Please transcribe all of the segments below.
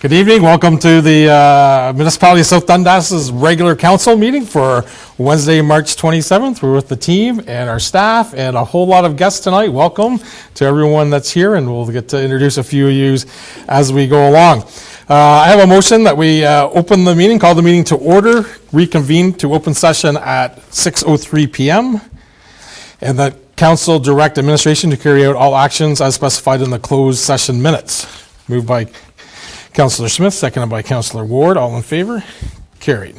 Good evening. Welcome to the Municipality of South Dundas' regular council meeting for Wednesday, March 27th. We're with the team and our staff and a whole lot of guests tonight. Welcome to everyone that's here, and we'll get to introduce a few of you as we go along. I have a motion that we open the meeting, call the meeting to order, reconvene to open session at 6:03 p.m., and that council direct administration to carry out all actions as specified in the closed session minutes. Moved by Councillor Smith, seconded by Councillor Ward. All in favor? Carried.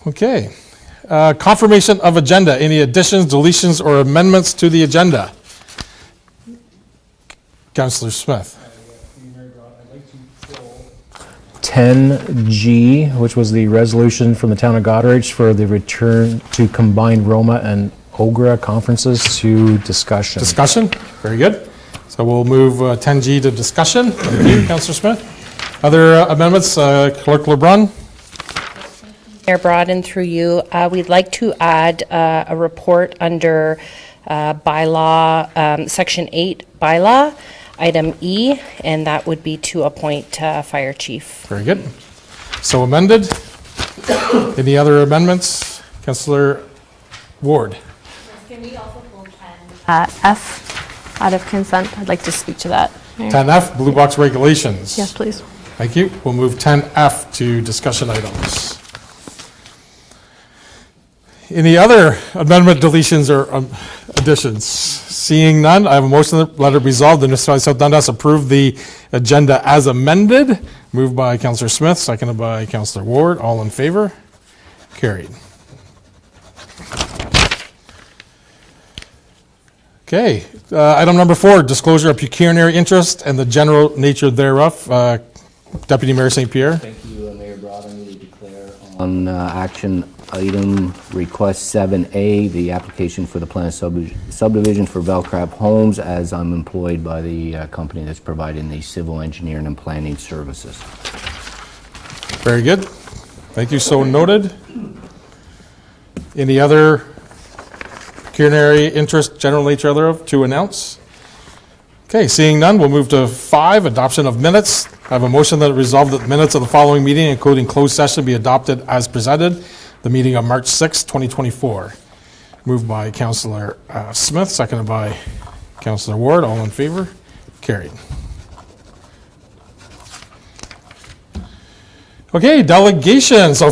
Okay. Confirmation of agenda. Any additions, deletions, or amendments to the agenda? Councillor Smith. 10G, which was the resolution from the town of Goderich for the return to combined Roma and OGRA conferences to discussion. Discussion? Very good. So we'll move 10G to discussion. Thank you, Councillor Smith. Other amendments, Clerk LeBrun? Mayor Broaden, through you, we'd like to add a report under bylaw, Section 8 bylaw, item E, and that would be to appoint fire chief. Very good. So amended. Any other amendments? Councillor Ward? Can we also pull 10 F out of consent? I'd like to speak to that. 10F, Blue Box Regulations. Yes, please. Thank you. We'll move 10F to discussion items. Any other amendment, deletions, or additions? Seeing none, I have a motion that let it resolved. The Municipality of South Dundas approve the agenda as amended. Moved by Councillor Smith, seconded by Councillor Ward. All in favor? Carried. Okay, item number 4, disclosure of pecuniary interest and the general nature thereof. Deputy Mayor St. Pierre. Thank you, Mayor Broaden. We declare on action item request 7A, the application for the plan subdivision for Velcrab Homes, as I'm employed by the company that's providing the civil engineering and planning services. Very good. Thank you, so noted. Any other pecuniary interest, general nature thereof, to announce? Okay, seeing none, we'll move to 5, adoption of minutes. I have a motion that resolved that the minutes of the following meeting, including closed session, be adopted as presented. The meeting of March 6, 2024. Moved by Councillor Smith, seconded by Councillor Ward. All in favor? Carried. Okay, delegations. So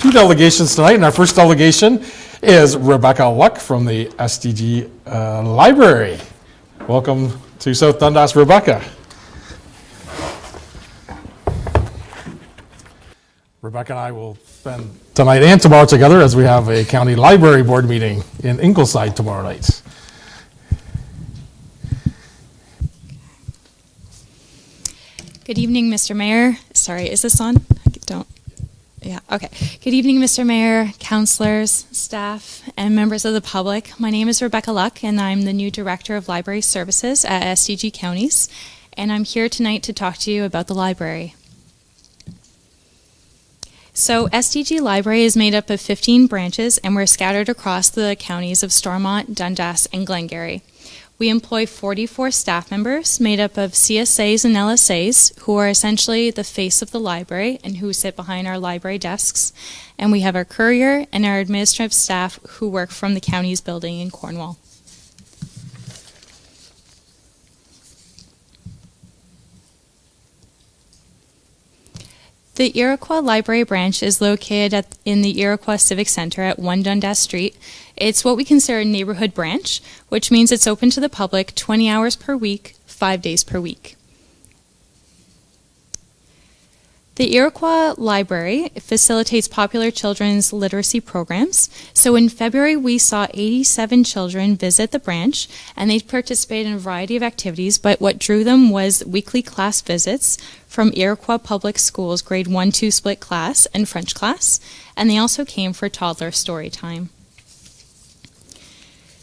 2 delegations tonight, and our first delegation is Rebecca Luck from the SDG Library. Welcome to South Dundas, Rebecca. Rebecca and I will spend tonight and tomorrow together as we have a county library board meeting in Ingleside tomorrow night. Good evening, Mr. Mayor. Sorry, is this on? Yeah, okay. Good evening, Mr. Mayor, councillors, staff, and members of the public. My name is Rebecca Luck, and I'm the new Director of Library Services at SDG Counties, and I'm here tonight to talk to you about the library. So SDG Library is made up of 15 branches, and we're scattered across the counties of Stormont, Dundas, and Glengarry. We employ 44 staff members made up of CSAs and LSAs, who are essentially the face of the library and who sit behind our library desks. And we have our courier and our administrative staff who work from the county's building in Cornwall. The Iroquois Library branch is located in the Iroquois Civic Center at 1 Dundas Street. It's what we consider a neighborhood branch, which means it's open to the public 20 hours per week, 5 days per week. The Iroquois Library facilitates popular children's literacy programs. So in February, we saw 87 children visit the branch, and they participated in a variety of activities, but what drew them was weekly class visits from Iroquois Public Schools grade 1-2 split class and French class, and they also came for toddler story time.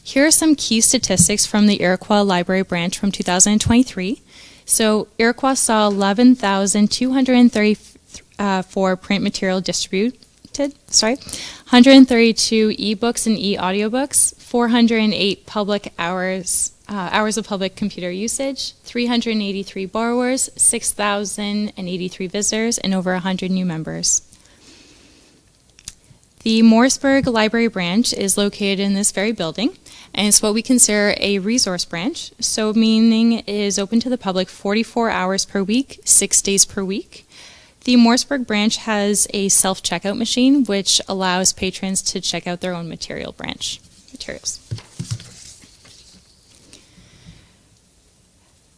Here are some key statistics from the Iroquois Library branch from 2023. So Iroquois saw 11,234 print material distributed, 132 ebooks and e-audiobooks, 408 public hours of public computer usage, 383 borrowers, 6,083 visitors, and over 100 new members. The Morrisburg Library branch is located in this very building, and it's what we consider a resource branch, so meaning it is open to the public 44 hours per week, 6 days per week. The Morrisburg branch has a self-checkout machine, which allows patrons to check out their own materials.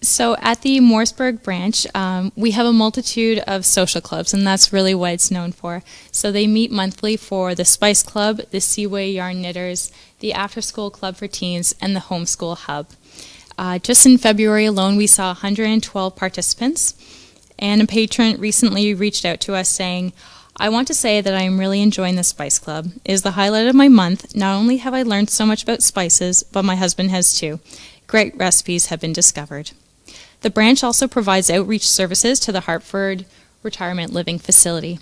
So at the Morrisburg branch, we have a multitude of social clubs, and that's really what it's known for. So they meet monthly for the Spice Club, the Seaway Yarn Knitters, the After School Club for Teens, and the Homeschool Hub. Just in February alone, we saw 112 participants, and a patron recently reached out to us saying, "I want to say that I am really enjoying the Spice Club. It is the highlight of my month. Not only have I learned so much about spices, but my husband has too. Great recipes have been discovered." The branch also provides outreach services to the Hartford Retirement Living Facility.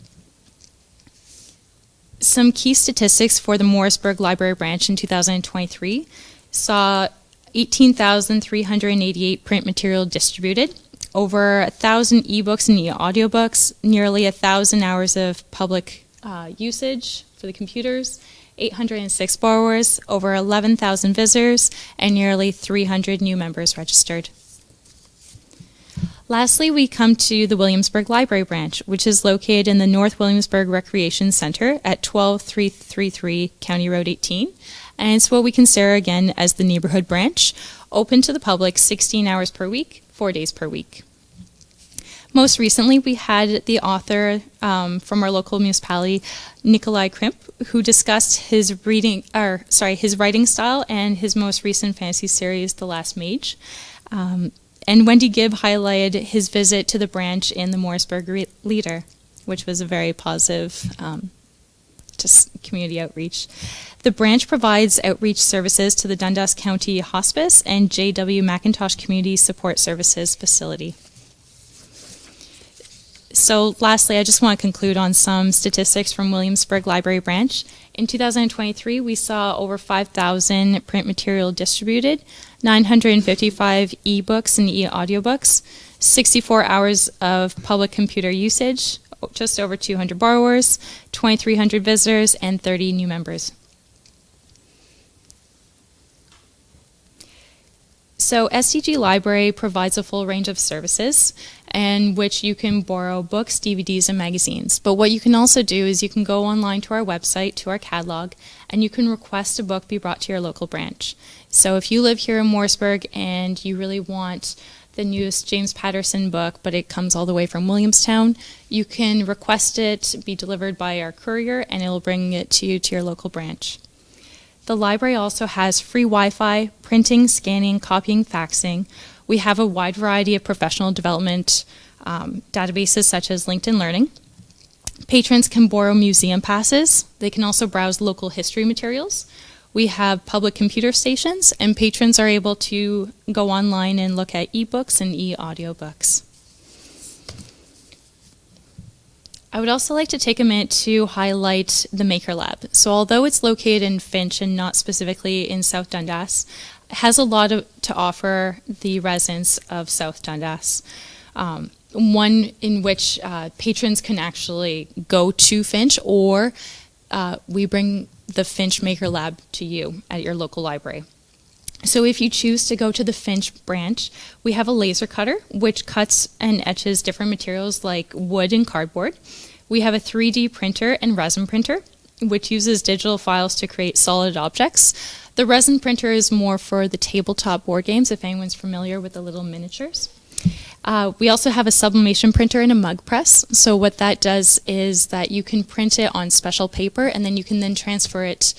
Some key statistics for the Morrisburg Library branch in 2023 saw 18,388 print material distributed, over 1,000 ebooks and audiobooks, nearly 1,000 hours of public usage for the computers, 806 borrowers, over 11,000 visitors, and nearly 300 new members registered. Lastly, we come to the Williamsburg Library branch, which is located in the North Williamsburg Recreation Center at 12333 County Road 18. And it's what we consider, again, as the neighborhood branch, open to the public 16 hours per week, 4 days per week. Most recently, we had the author from our local municipality, Nikolai Krimp, who discussed his writing style and his most recent fantasy series, The Last Mage. And Wendy Gibb highlighted his visit to the branch in the Morrisburg Leader, which was a very positive just community outreach. The branch provides outreach services to the Dundas County Hospice and J.W. McIntosh Community Support Services facility. So lastly, I just want to conclude on some statistics from Williamsburg Library Branch. In 2023, we saw over 5,000 print material distributed, 955 ebooks and e-audiobooks, 64 hours of public computer usage, just over 200 borrowers, 2,300 visitors, and 30 new members. So SDG Library provides a full range of services in which you can borrow books, DVDs, and magazines. But what you can also do is you can go online to our website, to our catalog, and you can request a book be brought to your local branch. So if you live here in Morrisburg and you really want the newest James Patterson book, but it comes all the way from Williamstown, you can request it be delivered by our courier, and it will bring it to you to your local branch. The library also has free Wi-Fi, printing, scanning, copying, faxing. We have a wide variety of professional development databases such as LinkedIn Learning. Patrons can borrow museum passes. They can also browse local history materials. We have public computer stations, and patrons are able to go online and look at ebooks and e-audiobooks. I would also like to take a minute to highlight the Maker Lab. So although it's located in Finch and not specifically in South Dundas, it has a lot to offer the residents of South Dundas. One in which patrons can actually go to Finch, or we bring the Finch Maker Lab to you at your local library. So if you choose to go to the Finch branch, we have a laser cutter which cuts and etches different materials like wood and cardboard. We have a 3D printer and resin printer which uses digital files to create solid objects. The resin printer is more for the tabletop board games, if anyone's familiar with the little miniatures. We also have a sublimation printer and a mug press. So what that does is that you can print it on special paper, and then you can then transfer it,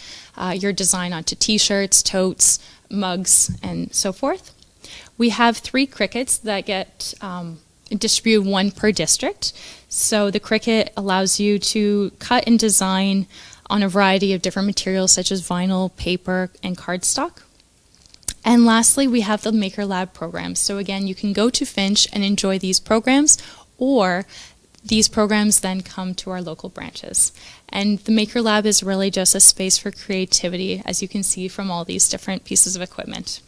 your design, onto t-shirts, totes, mugs, and so forth. We have 3 Cricuts that get distributed, 1 per district. So the Cricut allows you to cut and design on a variety of different materials such as vinyl, paper, and cardstock. And lastly, we have the Maker Lab programs. So again, you can go to Finch and enjoy these programs, or These programs then come to our local branches. And the Maker Lab is really just a space for creativity, as you can see from all these different pieces of equipment.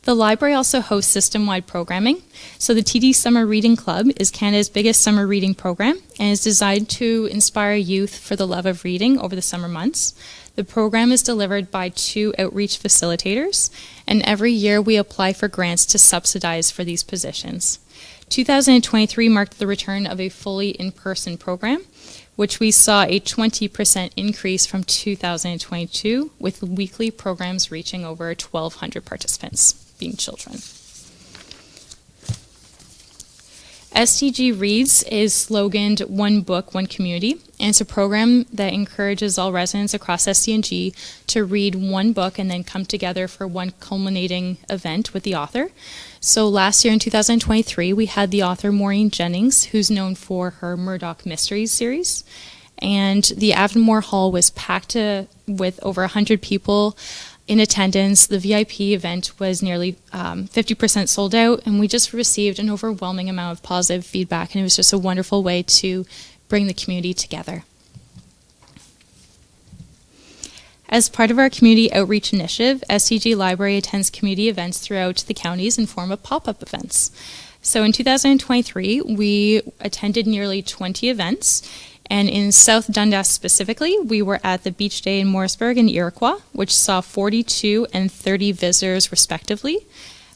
The library also hosts system-wide programming. So the TD Summer Reading Club is Canada's biggest summer reading program and is designed to inspire youth for the love of reading over the summer months. The program is delivered by 2 outreach facilitators, and every year we apply for grants to subsidize for these positions. 2023 marked the return of a fully in-person program, which we saw a 20% increase from 2022, with weekly programs reaching over 1,200 participants, being children. STG Reads is sloganed One Book, One Community, and it's a program that encourages all residents across STNG to read one book and then come together for one culminating event with the author. So last year in 2023, we had the author Maureen Jennings, who's known for her Murdoch Mysteries series, and the Avonmore Hall was packed with over 100 people in attendance. The VIP event was nearly 50% sold out, and we just received an overwhelming amount of positive feedback, and it was just a wonderful way to bring the community together. As part of our community outreach initiative, STG Library attends community events throughout the counties in form of pop-up events. So in 2023, we attended nearly 20 events, and in South Dundas specifically, we were at the Beach Day in Morrisburg and Iroquois, which saw 42 and 30 visitors respectively.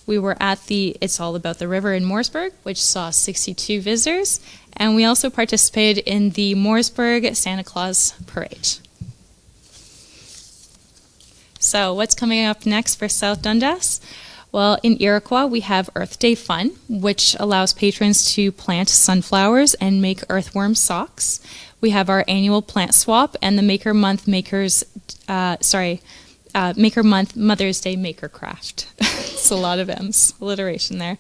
We were at the It's All About the River in Morrisburg, which saw 62 visitors, and we also participated in the Morrisburg Santa Claus Parade. So what's coming up next for South Dundas? Well, in Iroquois, we have Earth Day Fun, which allows patrons to plant sunflowers and make earthworm socks. We have our annual plant swap and the Maker Month Maker Month Mother's Day Maker Craft. It's a lot of M's, alliteration there.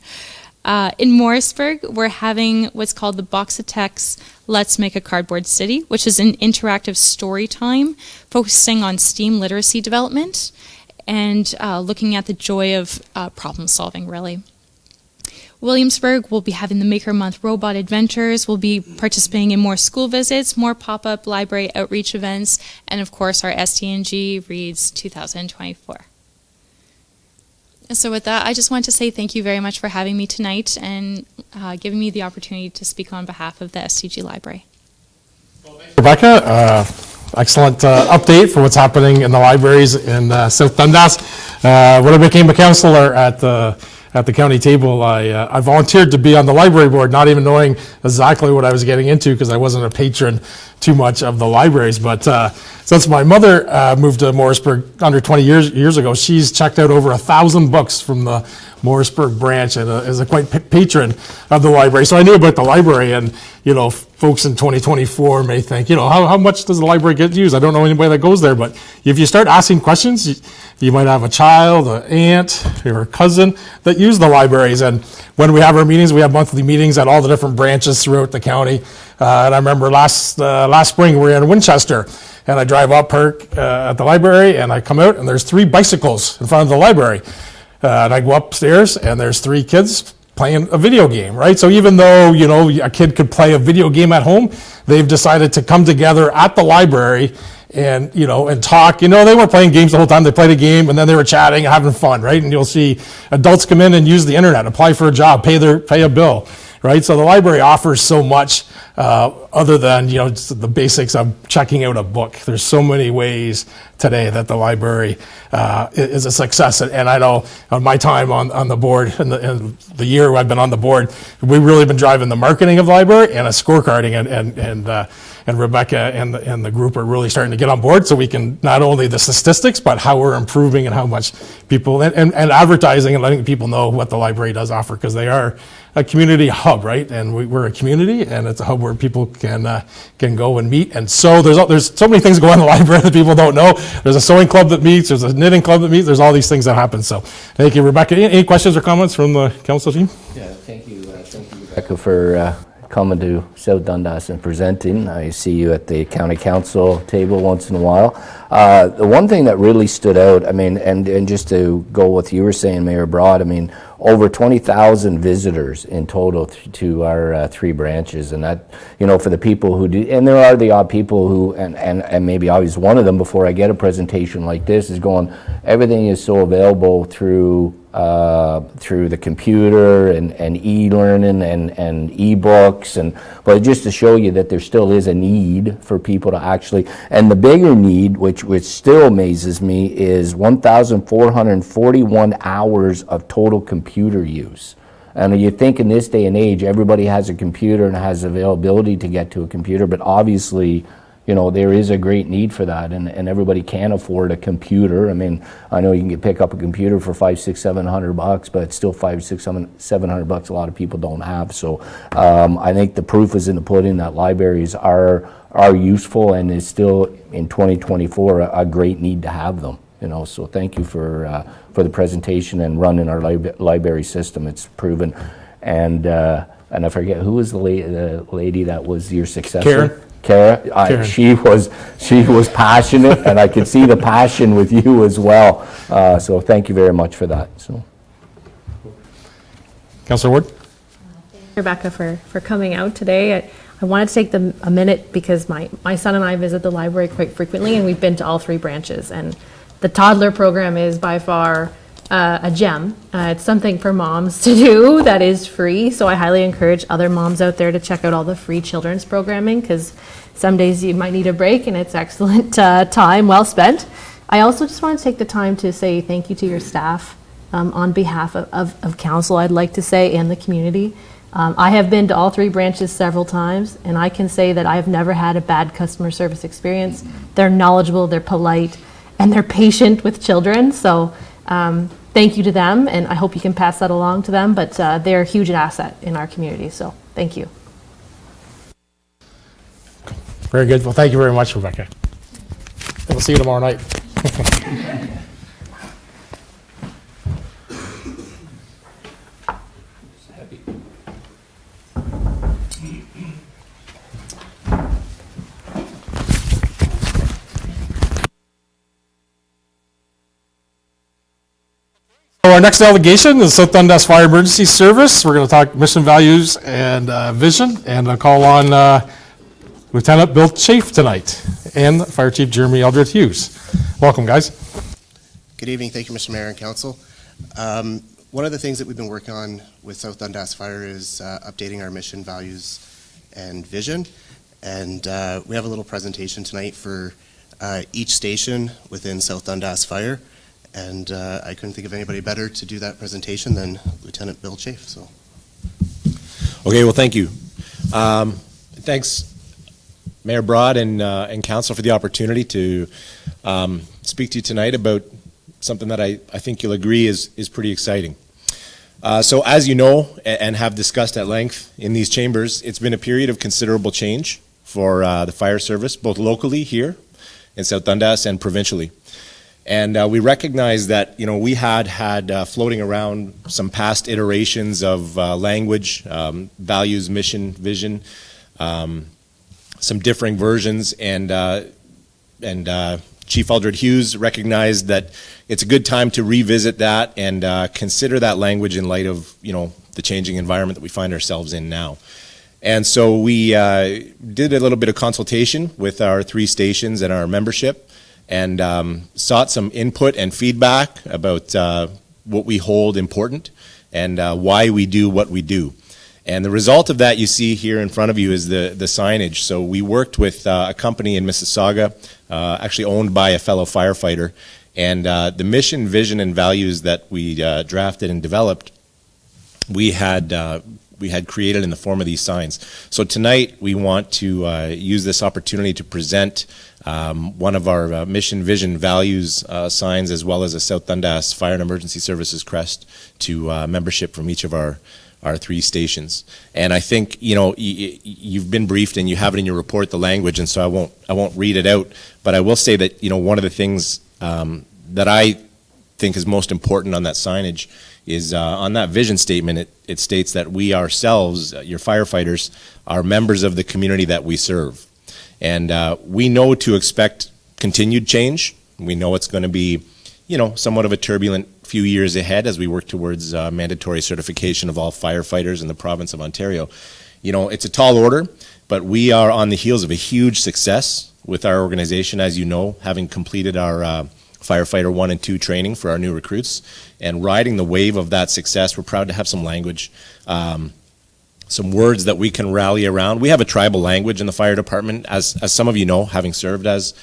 In Morrisburg, we're having what's called the Box of Text Let's Make a Cardboard City, which is an interactive story time focusing on STEAM literacy development and looking at the joy of problem solving, really. Williamsburg will be having the Maker Month Robot Adventures. We'll be participating in more school visits, more pop-up library outreach events, and of course our STNG Reads 2024. So with that, I just want to say thank you very much for having me tonight and giving me the opportunity to speak on behalf of the STG Library. Rebecca, excellent update for what's happening in the libraries in South Dundas. When I became a councillor at the county table, I volunteered to be on the library board, not even knowing exactly what I was getting into because I wasn't a patron too much of the libraries. But since my mother moved to Morrisburg under 20 years ago, she's checked out over 1,000 books from the Morrisburg branch and is a quite patron of the library. So I knew about the library, and folks in 2024 may think, how much does the library get used? I don't know anybody that goes there, but if you start asking questions, you might have a child, an aunt, or a cousin that use the libraries. And when we have our meetings, we have monthly meetings at all the different branches throughout the county. And I remember last spring we were in Winchester, and I drive up, park at the library, and I come out, and there's 3 bicycles in front of the library. And I go upstairs, and there's 3 kids playing a video game, right? So even though, a kid could play a video game at home, they've decided to come together at the library and, and talk. They weren't playing games the whole time. They played a game, and then they were chatting and having fun, right? And you'll see adults come in and use the internet, apply for a job, pay a bill, right? So the library offers so much other than, just the basics of checking out a book. There's so many ways today that the library is a success. And I know on my time on the board and the year I've been on the board, we've really been driving the marketing of the library and a scorecarding, and Rebecca and the group are really starting to get on board so we can not only the statistics, but how we're improving and how much people, and advertising and letting people know what the library does offer, because they are a community hub, right? And we're a community, and it's a hub where people can go and meet. And so there's so many things going on in the library that people don't know. There's a sewing club that meets, there's a knitting club that meets, there's all these things that happen. So thank you, Rebecca. Any questions or comments from the council team? Yeah, thank you, Rebecca, for coming to South Dundas and presenting. I see you at the county council table once in a while. The one thing that really stood out, I mean, and just to go with you were saying, Mayor Broad, I mean, over 20,000 visitors in total to our 3 branches, and that, you know, for the people who do, and there are the odd people who, and maybe I was one of them before I get a presentation like this, is going, everything is so available through the computer and e-learning and e-books, but just to show you that there still is a need for people to actually, and the bigger need, which still amazes me, is 1,441 hours of total computer use. And you think in this day and age, everybody has a computer and has availability to get to a computer, but obviously, you know, there is a great need for that, and everybody can afford a computer. I mean, I know you can pick up a computer for $500, $600, $700, but it's still $500, $600, $700 a lot of people don't have. So I think the proof is in the pudding that libraries are useful, and is still in 2024 a great need to have them. You know, so thank you for the presentation and running our library system. It's proven, and I forget who was the lady that was your successor. Kara, she was passionate, and I could see the passion with you as well. So thank you very much for that. So, Councillor Ward? Rebecca, for coming out today. I wanted to take a minute because my son and I visit the library quite frequently, and we've been to all 3 branches. And the toddler program is by far a gem. It's something for moms to do that is free, so I highly encourage other moms out there to check out all the free children's programming, because some days you might need a break, and it's excellent time well spent. I also just want to take the time to say thank you to your staff on behalf of council, I'd like to say, and the community. I have been to all 3 branches several times, and I can say that I've never had a bad customer service experience. They're knowledgeable, they're polite, and they're patient with children. So thank you to them, and I hope you can pass that along to them, but they're a huge asset in our community, so thank you. Very good. Well, thank you very much, Rebecca. And we'll see you tomorrow night. So our next delegation is South Dundas Fire Emergency Service. We're going to talk mission, values, and vision, and I'll call on Lieutenant Bill Chafe tonight, and Fire Chief Jeremy Eldred Hughes. Welcome, guys. Good evening. Thank you, Mr. Mayor and Council. One of the things that we've been working on with South Dundas Fire is updating our mission, values, and vision. And we have a little presentation tonight for each station within South Dundas Fire. And I couldn't think of anybody better to do that presentation than Lieutenant Bill Chafe. So, okay, well, thank you. Thanks, Mayor Broad and Council, for the opportunity to speak to you tonight about something that I think you'll agree is pretty exciting. So as you know, and have discussed at length in these chambers, it's been a period of considerable change for the fire service, both locally here in South Dundas and provincially. And we recognize that, you know, we had floating around some past iterations of language, values, mission, vision, some differing versions, and Chief Eldred Hughes recognized that it's a good time to revisit that and consider that language in light of, you know, the changing environment that we find ourselves in now. And so we did a little bit of consultation with our 3 stations and our membership, and sought some input and feedback about what we hold important and why we do what we do. And the result of that you see here in front of you is the signage. So we worked with a company in Mississauga, actually owned by a fellow firefighter, and the mission, vision, and values that we drafted and developed, we had created in the form of these signs. So tonight we want to use this opportunity to present one of our mission, vision, values signs, as well as a South Dundas Fire and Emergency Services crest to membership from each of our 3 stations. And I think, you know, you've been briefed and you have it in your report, the language, and so I won't read it out, but I will say that, you know, one of the things that I think is most important on that signage is on that vision statement, it states that we ourselves, your firefighters, are members of the community that we serve. And we know to expect continued change. We know it's going to be, somewhat of a turbulent few years ahead as we work towards mandatory certification of all firefighters in the province of Ontario. It's a tall order, but we are on the heels of a huge success with our organization, as you know, having completed our Firefighter 1 and 2 training for our new recruits, and riding the wave of that success. We're proud to have some language, some words that we can rally around. We have a tribal language in the fire department, as some of you know, having served as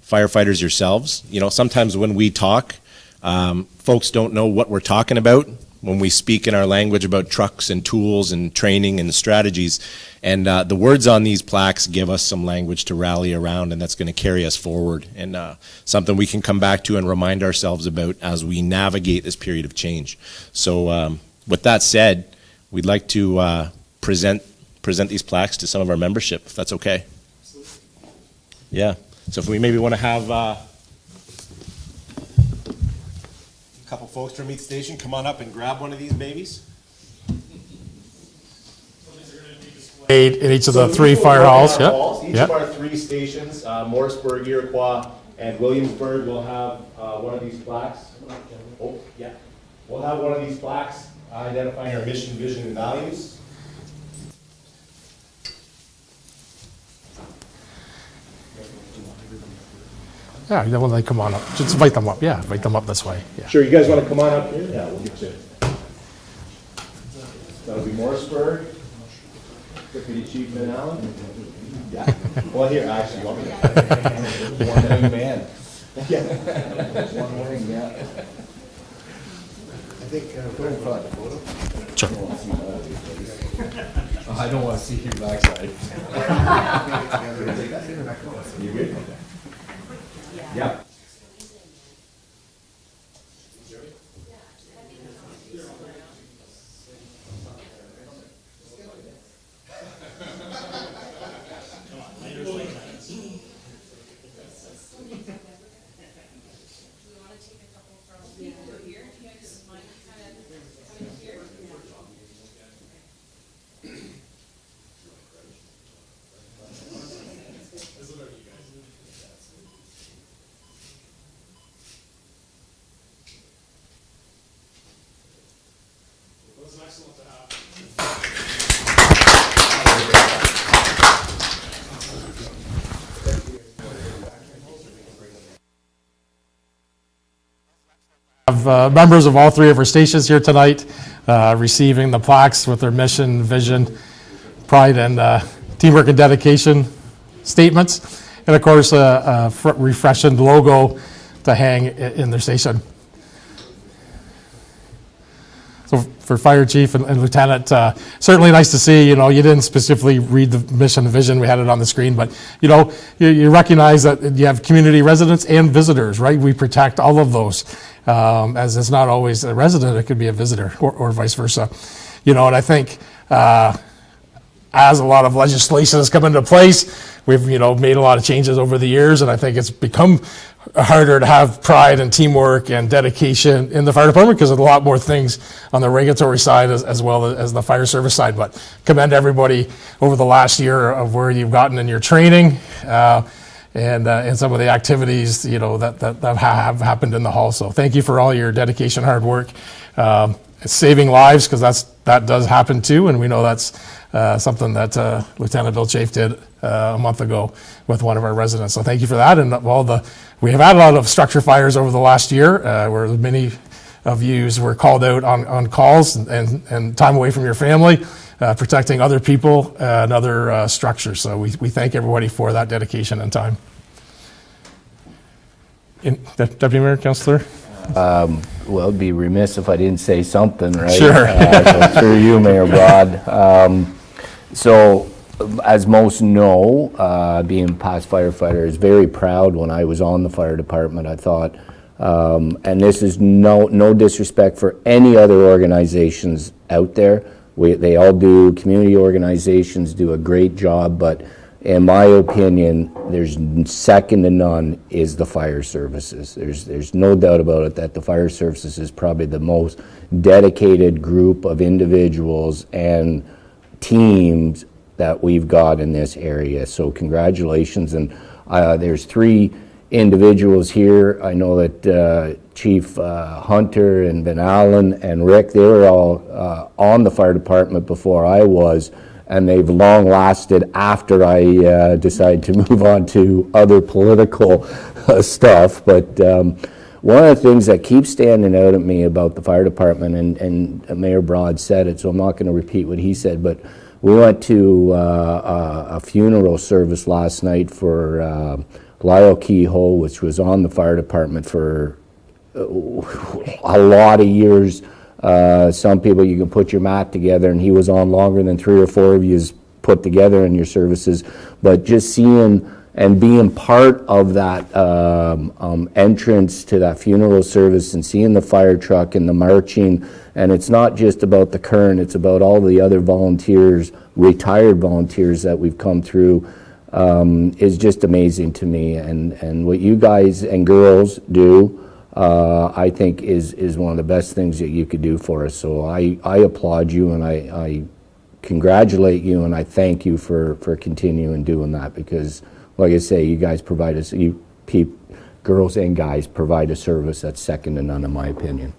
firefighters yourselves. Sometimes when we talk, folks don't know what we're talking about when we speak in our language about trucks and tools and training and strategies. And the words on these plaques give us some language to rally around, and that's going to carry us forward, and something we can come back to and remind ourselves about as we navigate this period of change. So with that said, we'd like to present these plaques to some of our membership, if that's okay. Yeah. So if we maybe want to have a couple folks from each station come on up and grab one of these babies. In each of the three fire halls, Each of our 3 stations, Morrisburg, Iroquois, and Williamsburg, will have one of these plaques. Oh, yeah. We'll have one of these plaques identifying our mission, vision, and values. Yeah, when they come on up, just invite them up. Yeah, invite them up this way. Yeah. Sure, you guys want to come on up here? Yeah, we'll get you. That'll be Morrisburg. Deputy Chief Van Allen. Yeah. Well, here, actually, you want me to? One young man. Yeah. One wing, yeah. I think, go in front. Sure. I don't want to see your backside. You good? Yeah. Have members of all 3 of our stations here tonight receiving the plaques with their mission, vision, pride, and teamwork and dedication statements. And of course, a refreshing logo to hang in their station. So for Fire Chief and Lieutenant, certainly nice to see, you didn't specifically read the mission and vision, we had it on the screen, but, you recognize that you have community residents and visitors, right? We protect all of those, as it's not always a resident, it could be a visitor, or vice versa. And I think as a lot of legislation has come into place, we've, made a lot of changes over the years, and I think it's become harder to have pride and teamwork and dedication in the fire department because of a lot more things on the regulatory side as well as the fire service side. But commend everybody over the last year of where you've gotten in your training and some of the activities, that have happened in the hall. So thank you for all your dedication, hard work. Saving lives, because that does happen too, and we know that's something that Lieutenant Bill Chafe did a month ago with one of our residents. So thank you for that. And we have had a lot of structure fires over the last year, where many of you were called out on calls and time away from your family, protecting other people and other structures. So we thank everybody for that dedication and time. Deputy Mayor, Councillor. Well, it'd be remiss if I didn't say something, right? Sure. So through you, Mayor Broad. So, as most know, being a past firefighter, is very proud when I was on the fire department. I thought, and this is no disrespect for any other organizations out there. They all do, community organizations do a great job, but in my opinion, there's second to none is the fire services. There's no doubt about it that the fire services is probably the most dedicated group of individuals and teams that we've got in this area. So congratulations. And there's 3 individuals here. I know that Chief Hunter and Ben Allen and Rick, they were all on the fire department before I was, and they've long lasted after I decided to move on to other political stuff. But one of the things that keeps standing out at me about the fire department, and Mayor Broad said it, so I'm not going to repeat what he said, but we went to a funeral service last night for Lyle Kehoe, which was on the fire department for a lot of years. Some people, you can put your mat together, and he was on longer than 3 or 4 of you put together in your services. But just seeing and being part of that entrance to that funeral service and seeing the fire truck and the marching, and it's not just about the current, it's about all the other volunteers, retired volunteers that we've come through, is just amazing to me. And what you guys and girls do, I think is one of the best things that you could do for us. So I applaud you, and I congratulate you, and I thank you for continuing doing that, because like I say, you guys provide us, girls and guys provide a service that's second to none in my opinion.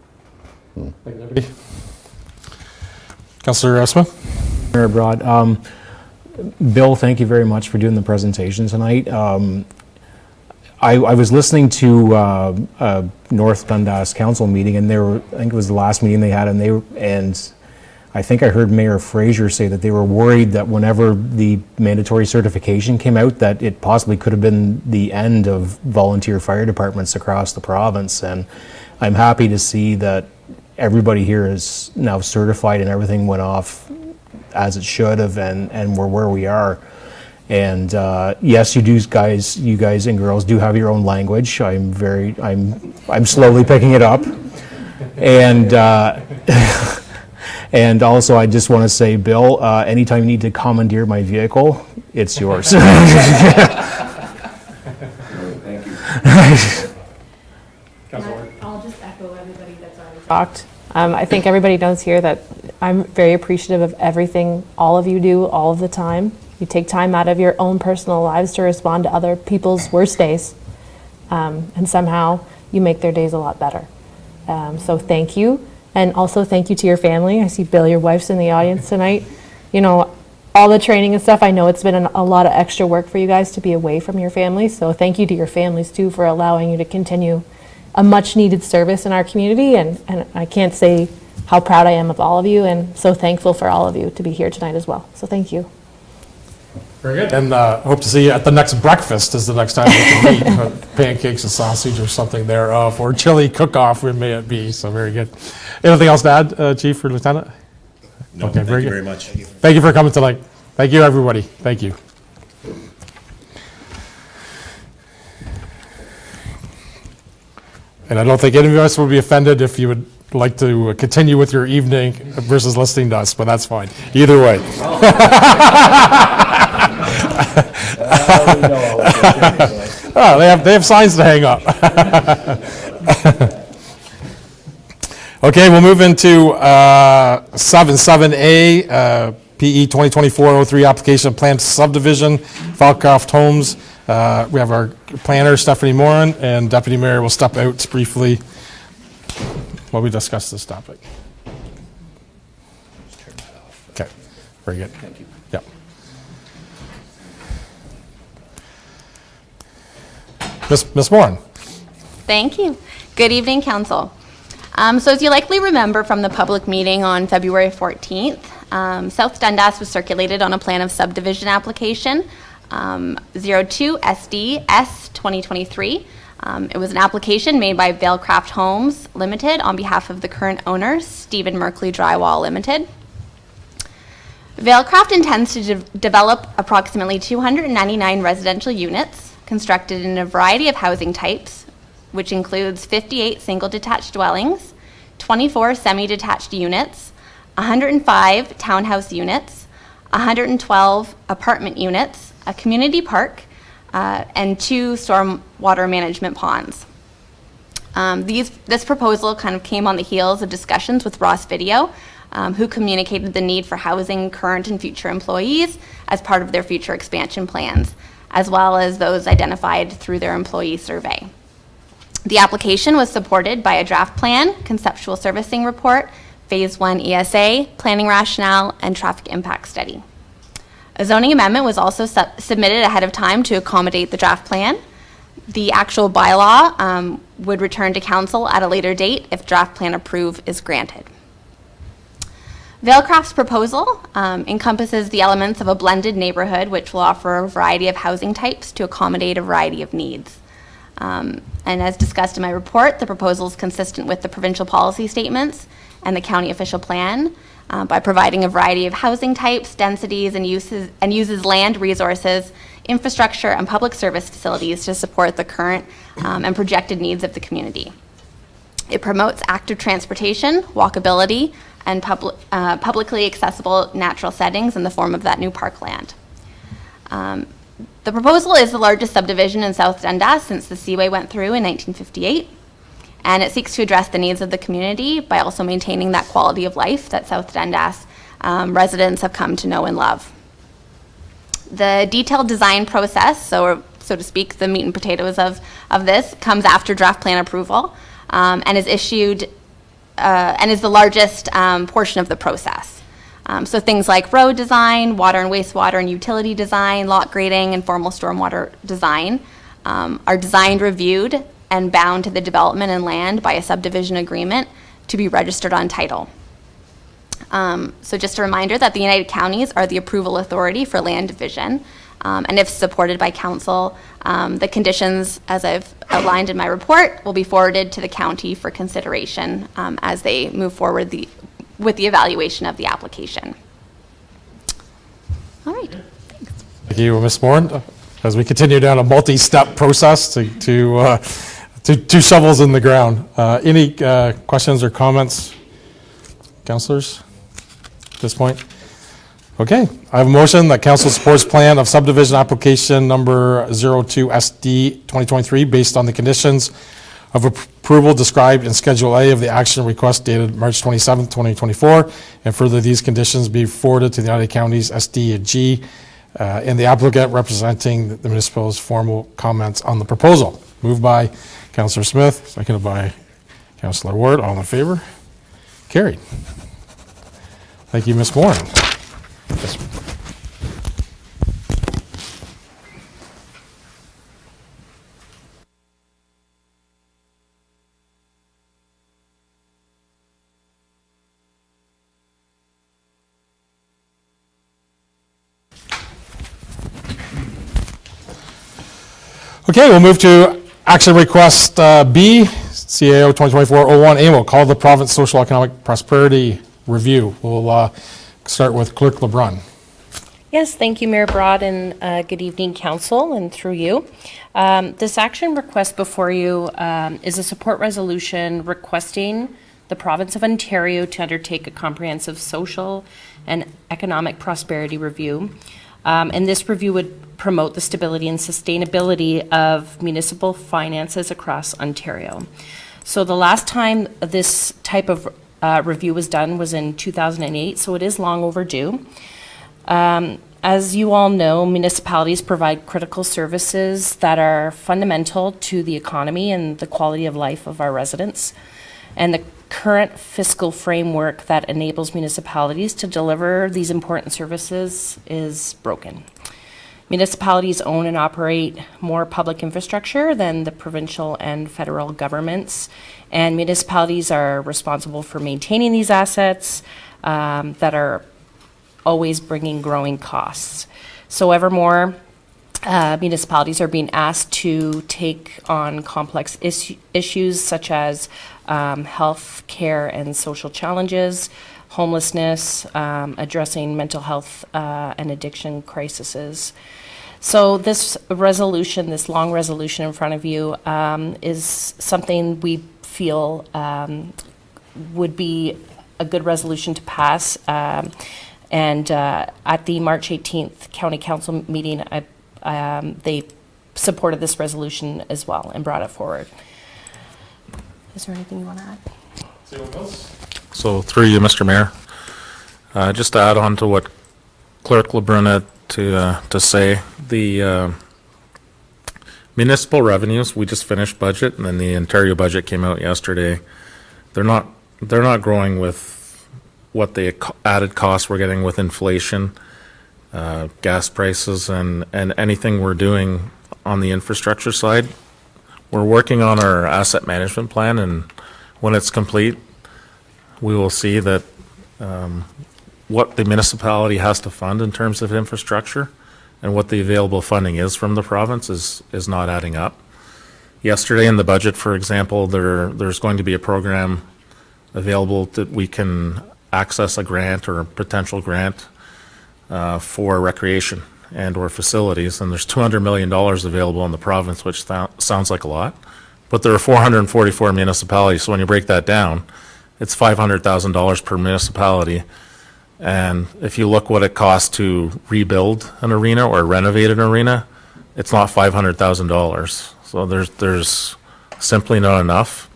Thank you, Deputy. Councillor Smith. Mayor Broad, Bill, thank you very much for doing the presentation tonight. I was listening to North Dundas Council meeting, and I think it was the last meeting they had, and I think I heard Mayor Fraser say that they were worried that whenever the mandatory certification came out, that it possibly could have been the end of volunteer fire departments across the province. And I'm happy to see that everybody here is now certified and everything went off as it should have, and we're where we are. And yes, you guys and girls do have your own language. I'm slowly picking it up. And and also, I just want to say, Bill, anytime you need to commandeer my vehicle, it's yours. Thank you. I'll just echo everybody that's already talked. I think everybody knows here that I'm very appreciative of everything all of you do all of the time. You take time out of your own personal lives to respond to other people's worst days, and somehow you make their days a lot better. So thank you. And also thank you to your family. I see Bill, your wife's in the audience tonight. You know, all the training and stuff, I know it's been a lot of extra work for you guys to be away from your family. So thank you to your families too for allowing you to continue a much needed service in our community. And I can't say how proud I am of all of you, and so thankful for all of you to be here tonight as well. So thank you. Very good. And hope to see you at the next breakfast is the next time we can meet. Pancakes and sausage or something thereof, or chili cook-off, may it be. So very good. Anything else to add, Chief or Lieutenant? No, Okay, thank very you good. very much. Thank you for coming tonight. Thank you, everybody. Thank you. And I don't think any of us would be offended if you would like to continue with your evening versus listening to us, but that's fine. Either way. Oh, they have signs to hang up. Okay, we'll move into 7A, PE 2024-03 application of planned subdivision, Falcroft Homes. We have our planner, Stephanie Moran, and Deputy Mayor will step out briefly while we discuss this topic. Okay, very good. Thank you. Yep. Ms. Moran. Thank you. Good evening, Council. So as you likely remember from the public meeting on February 14th, South Dundas was circulated on a plan of subdivision application 02 SDS 2023. It was an application made by Vailcraft Homes Limited on behalf of the current owners, Stephen Merkley Drywall Limited. Vailcraft intends to develop approximately 299 residential units constructed in a variety of housing types, which includes 58 single detached dwellings, 24 semi-detached units, 105 townhouse units, 112 apartment units, a community park, and 2 stormwater management ponds. This proposal kind of came on the heels of discussions with Ross Video, who communicated the need for housing current and future employees as part of their future expansion plans, as well as those identified through their employee survey. The application was supported by a draft plan, conceptual servicing report, Phase 1 ESA, planning rationale, and traffic impact study. A zoning amendment was also submitted ahead of time to accommodate the draft plan. The actual bylaw would return to council at a later date if draft plan approve is granted. Vailcraft's proposal encompasses the elements of a blended neighborhood which will offer a variety of housing types to accommodate a variety of needs. And as discussed in my report, the proposal is consistent with the provincial policy statements and the county official plan by providing a variety of housing types, densities, and uses land resources, infrastructure, and public service facilities to support the current and projected needs of the community. It promotes active transportation, walkability, and publicly accessible natural settings in the form of that new parkland. The proposal is the largest subdivision in South Dundas since the Seaway went through in 1958, and it seeks to address the needs of the community by also maintaining that quality of life that South Dundas residents have come to know and love. The detailed design process, so to speak, the meat and potatoes of this, comes after draft plan approval and is issued and is the largest portion of the process. So things like road design, water and wastewater and utility design, lot grading, and formal stormwater design are designed, reviewed, and bound to the development and land by a subdivision agreement to be registered on title. So just a reminder that the United Counties are the approval authority for land division, and if supported by council, the conditions, as I've outlined in my report, will be forwarded to the county for consideration as they move forward with the evaluation of the application. All right. Thank you, Ms. Moore. As we continue down a multi-step process to two shovels in the ground. Any questions or comments, councillors, at this point? Okay, I have a motion that council supports plan of subdivision application number 02 SD 2023 based on the conditions of approval described in Schedule A of the action request dated March 27, 2024, and further these conditions be forwarded to the United Counties SD and G and the applicant representing the municipal's formal comments on the proposal. Moved by Councillor Smith, seconded by Councillor Ward. All in favor? Carried. Thank you, Ms. Moore. Yes. Okay, we'll move to action request B, CAO 2024-01, AMO, call the province social economic prosperity review. We'll start with Clerk LeBrun. Yes, thank you, Mayor Broad, and good evening, Council, and through you. This action request before you is a support resolution requesting the province of Ontario to undertake a comprehensive social and economic prosperity review. And this review would promote the stability and sustainability of municipal finances across Ontario. So the last time this type of review was done was in 2008, so it is long overdue. As you all know, municipalities provide critical services that are fundamental to the economy and the quality of life of our residents. And the current fiscal framework that enables municipalities to deliver these important services is broken. Municipalities own and operate more public infrastructure than the provincial and federal governments, and municipalities are responsible for maintaining these assets that are always bringing growing costs. So evermore, municipalities are being asked to take on complex issues such as health care and social challenges, homelessness, addressing mental health and addiction crises. So this resolution, this long resolution in front of you, is something we feel would be a good resolution to pass. And at the March 18th County Council meeting, they supported this resolution as well and brought it forward. Is there anything you want to add? So through you, Mr. Mayor, just to add on to what Clerk LeBrun had to say, the municipal revenues, we just finished budget, and then the Ontario budget came out yesterday. They're not growing with what the added costs we're getting with inflation, gas prices, and anything we're doing on the infrastructure side. We're working on our asset management plan, and when it's complete, we will see that what the municipality has to fund in terms of infrastructure and what the available funding is from the province is not adding up. Yesterday in the budget, for example, there's going to be a program available that we can access a grant or a potential grant for recreation and or facilities, and there's $200 million available in the province, which sounds like a lot, but there are 444 municipalities, so when you break that down, it's $500,000 per municipality. And if you look what it costs to rebuild an arena or renovate an arena, it's not $500,000. So there's simply not enough.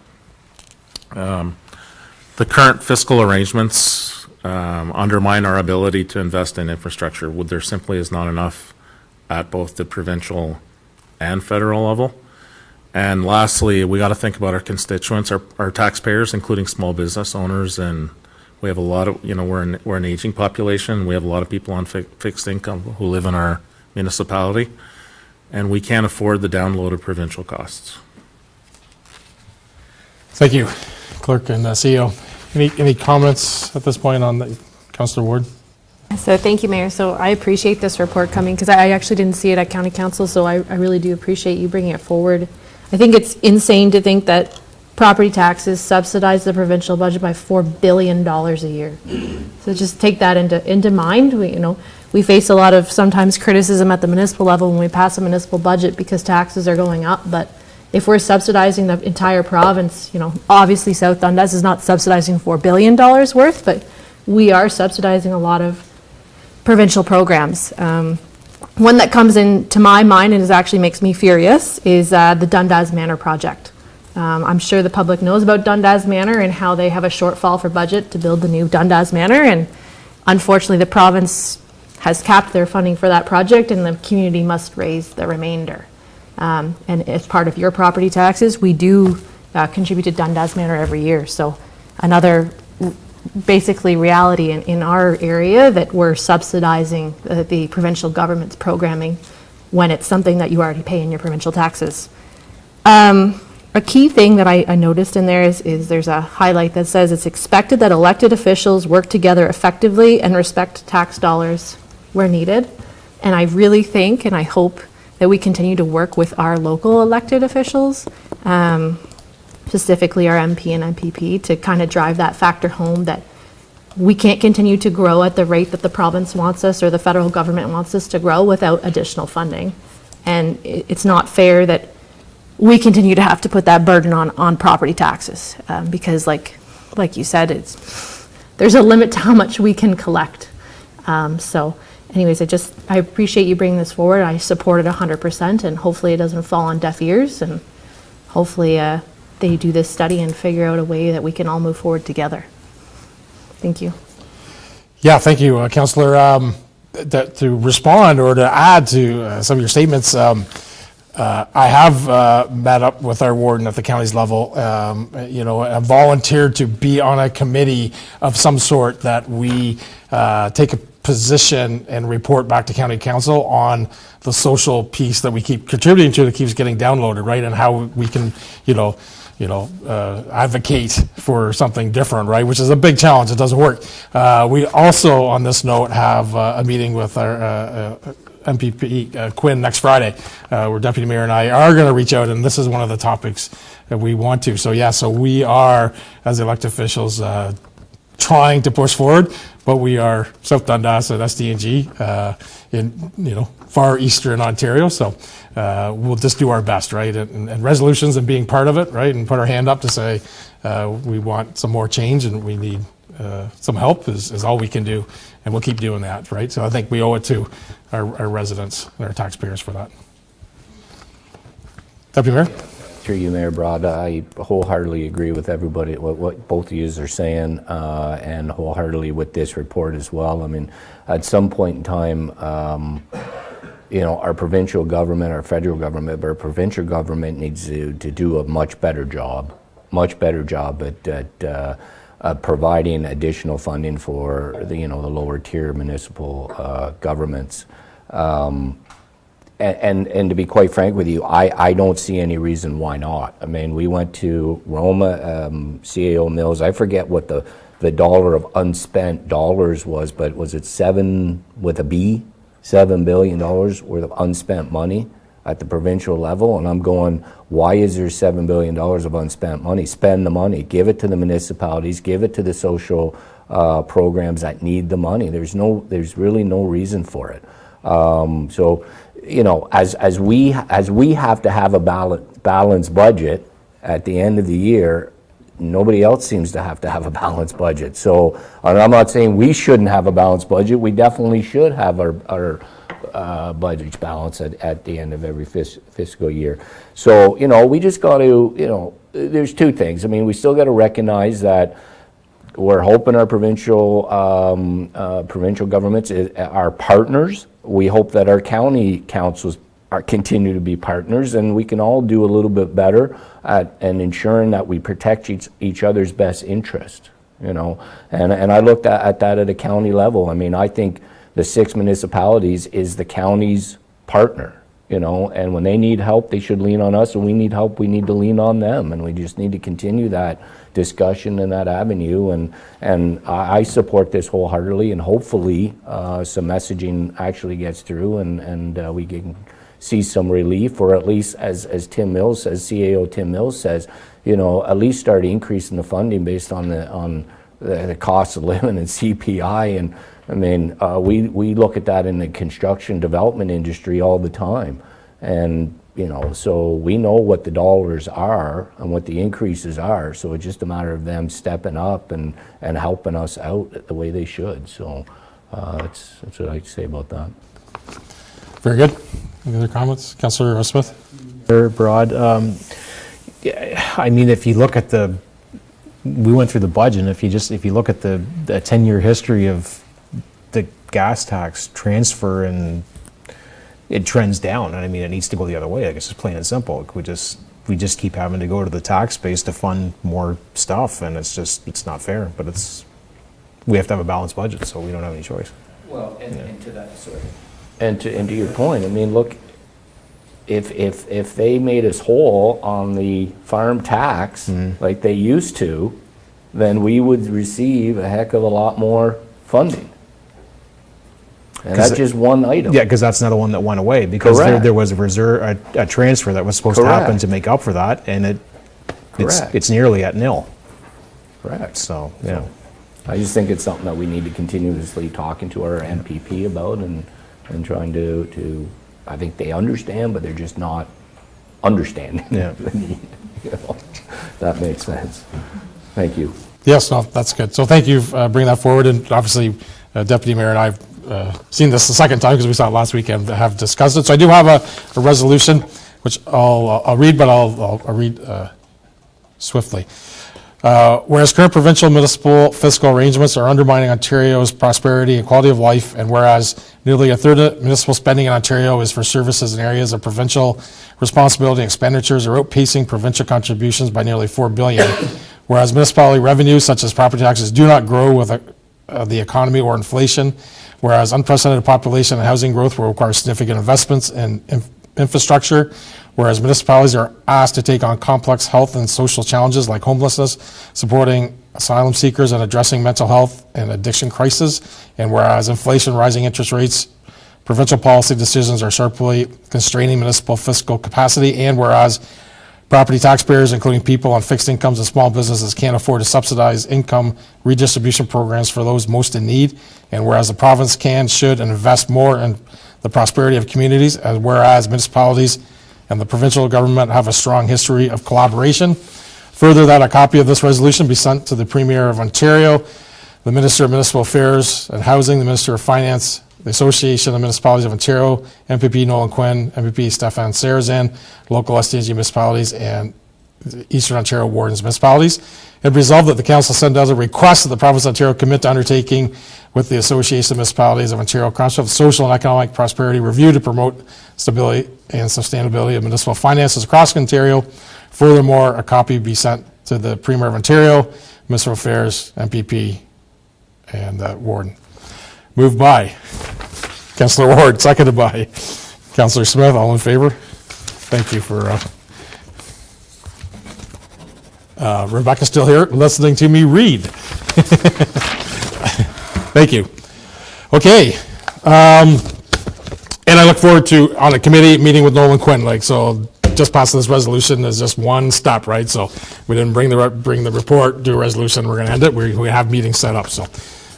The current fiscal arrangements undermine our ability to invest in infrastructure. There simply is not enough at both the provincial and federal level. And lastly, we got to think about our constituents, our taxpayers, including small business owners, and we have a lot of, we're an aging population. We have a lot of people on fixed income who live in our municipality, and we can't afford the downloaded provincial costs. Thank you, Clerk and CEO. Any comments at this point on the, Councillor Ward? So thank you, Mayor. So I appreciate this report coming because I actually didn't see it at County Council, so I really do appreciate you bringing it forward. I think it's insane to think that property taxes subsidize the provincial budget by $4 billion a year. So just take that into mind. We face a lot of sometimes criticism at the municipal level when we pass a municipal budget because taxes are going up, but if we're subsidizing the entire province, obviously South Dundas is not subsidizing $4 billion worth, but we are subsidizing a lot of provincial programs. One that comes into my mind and actually makes me furious is the Dundas Manor project. I'm sure the public knows about Dundas Manor and how they have a shortfall for budget to build the new Dundas Manor, and unfortunately the province has capped their funding for that project and the community must raise the remainder. And as part of your property taxes, we do contribute to Dundas Manor every year. So another basically reality in our area that we're subsidizing the provincial government's programming when it's something that you already pay in your provincial taxes. A key thing that I noticed in there is there's a highlight that says it's expected that elected officials work together effectively and respect tax dollars where needed. And I really think and I hope that we continue to work with our local elected officials, specifically our MP and MPP, to kind of drive that factor home that we can't continue to grow at the rate that the province wants us or the federal government wants us to grow without additional funding. And it's not fair that we continue to have to put that burden on property taxes because like you said, there's a limit to how much we can collect. So anyways, I appreciate you bringing this forward. I support it 100%, and hopefully it doesn't fall on deaf ears, and hopefully they do this study and figure out a way that we can all move forward together. Thank you. Yeah, thank you, Councillor. To respond or to add to some of your statements, I have met up with our warden at the county's level, and volunteered to be on a committee of some sort that we take a position and report back to county council on the social piece that we keep contributing to that keeps getting downloaded, right? And how we can, advocate for something different, right? Which is a big challenge. It doesn't work. We also, on this note, have a meeting with our MPP Quinn next Friday, where Deputy Mayor and I are going to reach out, and this is one of the topics that we want to. So we are, as elected officials, trying to push forward, but we are South Dundas at SDNG in far eastern Ontario. So we'll just do our best, right? And resolutions and being part of it, right? And put our hand up to say we want some more change and we need some help is all we can do and we'll keep doing that, right? So I think we owe it to our residents and our taxpayers for that. Deputy Mayor? Through you, Mayor Broad, I wholeheartedly agree with everybody, what both of you are saying, and wholeheartedly with this report as well. I mean, at some point in time, our provincial government, our federal government, but our provincial government needs to do a much better job at providing additional funding for the lower tier municipal governments. And to be quite frank with you, I don't see any reason why not. I mean, we went to Roma, CAO Mills. I forget what the dollar of unspent dollars was, but was it $7 billion worth of unspent money at the provincial level? And I'm going, why is there $7 billion of unspent money? Spend the money, give it to the municipalities, give it to the social programs that need the money. There's really no reason for it. So, as we have to have a balanced budget at the end of the year, nobody else seems to have a balanced budget. So, and I'm not saying we shouldn't have a balanced budget. We definitely should have our budgets balanced at the end of every fiscal year. So, we just got to, there's two things. I mean, we still got to recognize that we're hoping our provincial governments are partners. We hope that our county councils continue to be partners, and we can all do a little bit better at ensuring that we protect each other's best interest. And I looked at that at a county level. I mean, I think the 6 municipalities is the county's partner. And when they need help, they should lean on us, and we need help, we need to lean on them, and we just need to continue that discussion and that avenue, and I support this wholeheartedly, and hopefully some messaging actually gets through, and we can see some relief, or at least as Tim Mills says, CAO Tim Mills says, at least start increasing the funding based on the cost of living and CPI. And I mean, we look at that in the construction development industry all the time, and so we know what the dollars are and what the increases are. So it's just a matter of them stepping up and helping us out the way they should. So that's what I'd say about that. Very good. Any other comments? Councillor Smith? Very broad. I mean, if you look at we went through the budget, and if you look at the 10-year history of the gas tax transfer, and it trends down, and I mean, it needs to go the other way. I guess it's plain and simple. We just keep having to go to the tax base to fund more stuff, and it's not fair. But we have to have a balanced budget, so we don't have any choice. Well, and to that, sorry. And to your point, I mean, look, if they made us whole on the farm tax like they used to, then we would receive a heck of a lot more funding. And that's just one item. Yeah, because that's another one that went away, because there was a transfer that was supposed to happen to make up for that, and it's nearly at nil. Correct. So, yeah. I just think it's something that we need to continuously talking to our MPP about, and trying to, I think they understand, but they're just not understanding. Yeah. That makes sense. Thank you. Yes, no, that's good. So thank you for bringing that forward. And obviously, Deputy Mayor and I have seen this the second time, because we saw it last weekend, have discussed it. So I do have a resolution, which I'll read, but I'll read swiftly. Whereas current provincial municipal fiscal arrangements are undermining Ontario's prosperity and quality of life, and whereas nearly a third of municipal spending in Ontario is for services in areas of provincial responsibility and expenditures are outpacing provincial contributions by nearly $4 billion, whereas municipality revenues such as property taxes do not grow with the economy or inflation, whereas unprecedented population and housing growth will require significant investments in infrastructure, whereas municipalities are asked to take on complex health and social challenges like homelessness, supporting asylum seekers, and addressing mental health and addiction crises, and whereas inflation, rising interest rates, provincial policy decisions are sharply constraining municipal fiscal capacity, and whereas property taxpayers, including people on fixed incomes and small businesses, can't afford to subsidize income redistribution programs for those most in need, and whereas the province can, should, and invest more in the prosperity of communities, and whereas municipalities and the provincial government have a strong history of collaboration. Further, that a copy of this resolution be sent to the Premier of Ontario, the Minister of Municipal Affairs and Housing, the Minister of Finance, the Association of Municipalities of Ontario, MPP Nolan Quinn, MPP Stefan Sarazan, local SDNG municipalities, and Eastern Ontario Wardens Municipalities. And resolved that the Council send out a request that the Province of Ontario commit to undertaking with the Association of Municipalities of Ontario concept of social and economic prosperity review to promote stability and sustainability of municipal finances across Ontario. Furthermore, a copy be sent to the Premier of Ontario, Municipal Affairs, MPP, and Warden. Moved by Councillor Ward, seconded by Councillor Smith. All in favor? Thank you for Rebecca's still here listening to me read. Thank you. Okay. And I look forward to, on a committee, meeting with Nolan Quinn. Like, so just passing this resolution is just one step, right? So we didn't bring the report, do a resolution, we're going to end it. We have meetings set up, so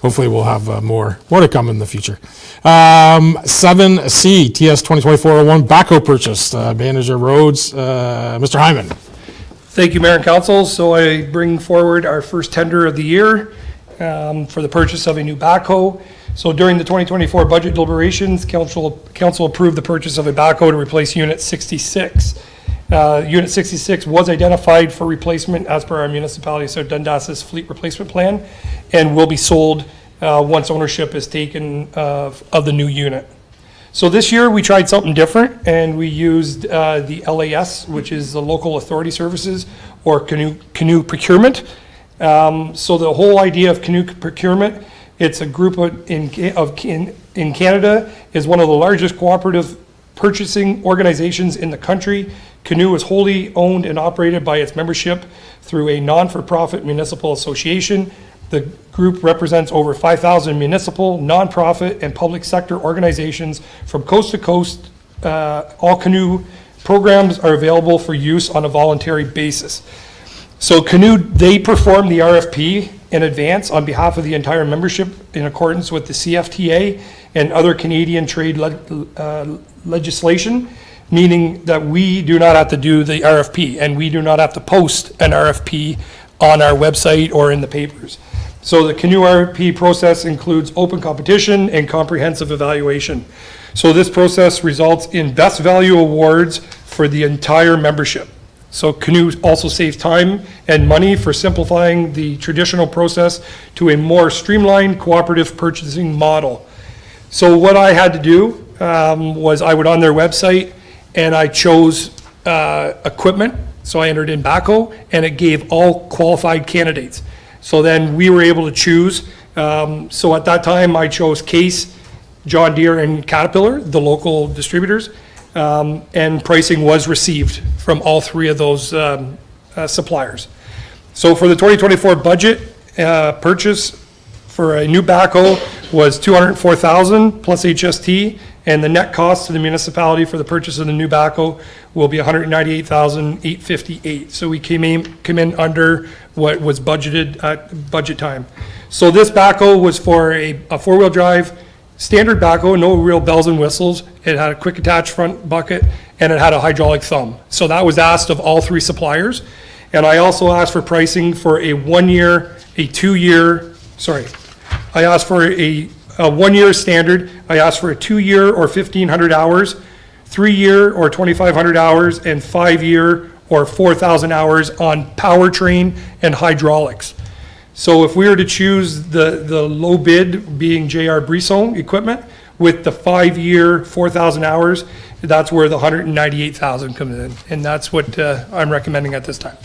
hopefully we'll have more to come in the future. 7C, TS 2024-01, backhoe purchase, Manager Roads, Mr. Hyman. Thank you, Mayor and Council. So I bring forward our first tender of the year for the purchase of a new backhoe. So during the 2024 budget deliberations, Council approved the purchase of a backhoe to replace Unit 66. Unit 66 was identified for replacement as per our municipality, so Dundas's fleet replacement plan, and will be sold once ownership is taken of the new unit. So this year we tried something different, and we used the LAS, which is the Local Authority Services, or canoe procurement. So the whole idea of canoe procurement, it's a group in Canada, is one of the largest cooperative purchasing organizations in the country. Canoe is wholly owned and operated by its membership through a non-for-profit municipal association. The group represents over 5,000 municipal, nonprofit, and public sector organizations from coast to coast. All canoe programs are available for use on a voluntary basis. So Canoe, they perform the RFP in advance on behalf of the entire membership in accordance with the CFTA and other Canadian trade legislation, meaning that we do not have to do the RFP, and we do not have to post an RFP on our website or in the papers. So the Canoe RFP process includes open competition and comprehensive evaluation. So this process results in best value awards for the entire membership. So Canoe also saves time and money for simplifying the traditional process to a more streamlined cooperative purchasing model. So what I had to do was I went on their website and I chose equipment. So I entered in backhoe, and it gave all qualified candidates. So then we were able to choose. So at that time I chose Case, John Deere, and Caterpillar, the local distributors. And pricing was received from all three of those suppliers. So for the 2024 budget, purchase for a new backhoe was $204,000 plus HST, and the net cost to the municipality for the purchase of the new backhoe will be $198,858. So we came in under what was budgeted at budget time. So this backhoe was for a four-wheel drive standard backhoe, no real bells and whistles. It had a quick attach front bucket, and it had a hydraulic thumb. So that was asked of all three suppliers. And I also asked for pricing for a 1 year, a 2 year, I asked for a 1 year standard. I asked for a 2 year or 1,500 hours, 3 year or 2,500 hours, and 5 year or 4,000 hours on powertrain and hydraulics. So if we were to choose the low bid being J.R. Brisson equipment with the 5 year, 4,000 hours, that's where the $198,000 comes in. And that's what I'm recommending at this time.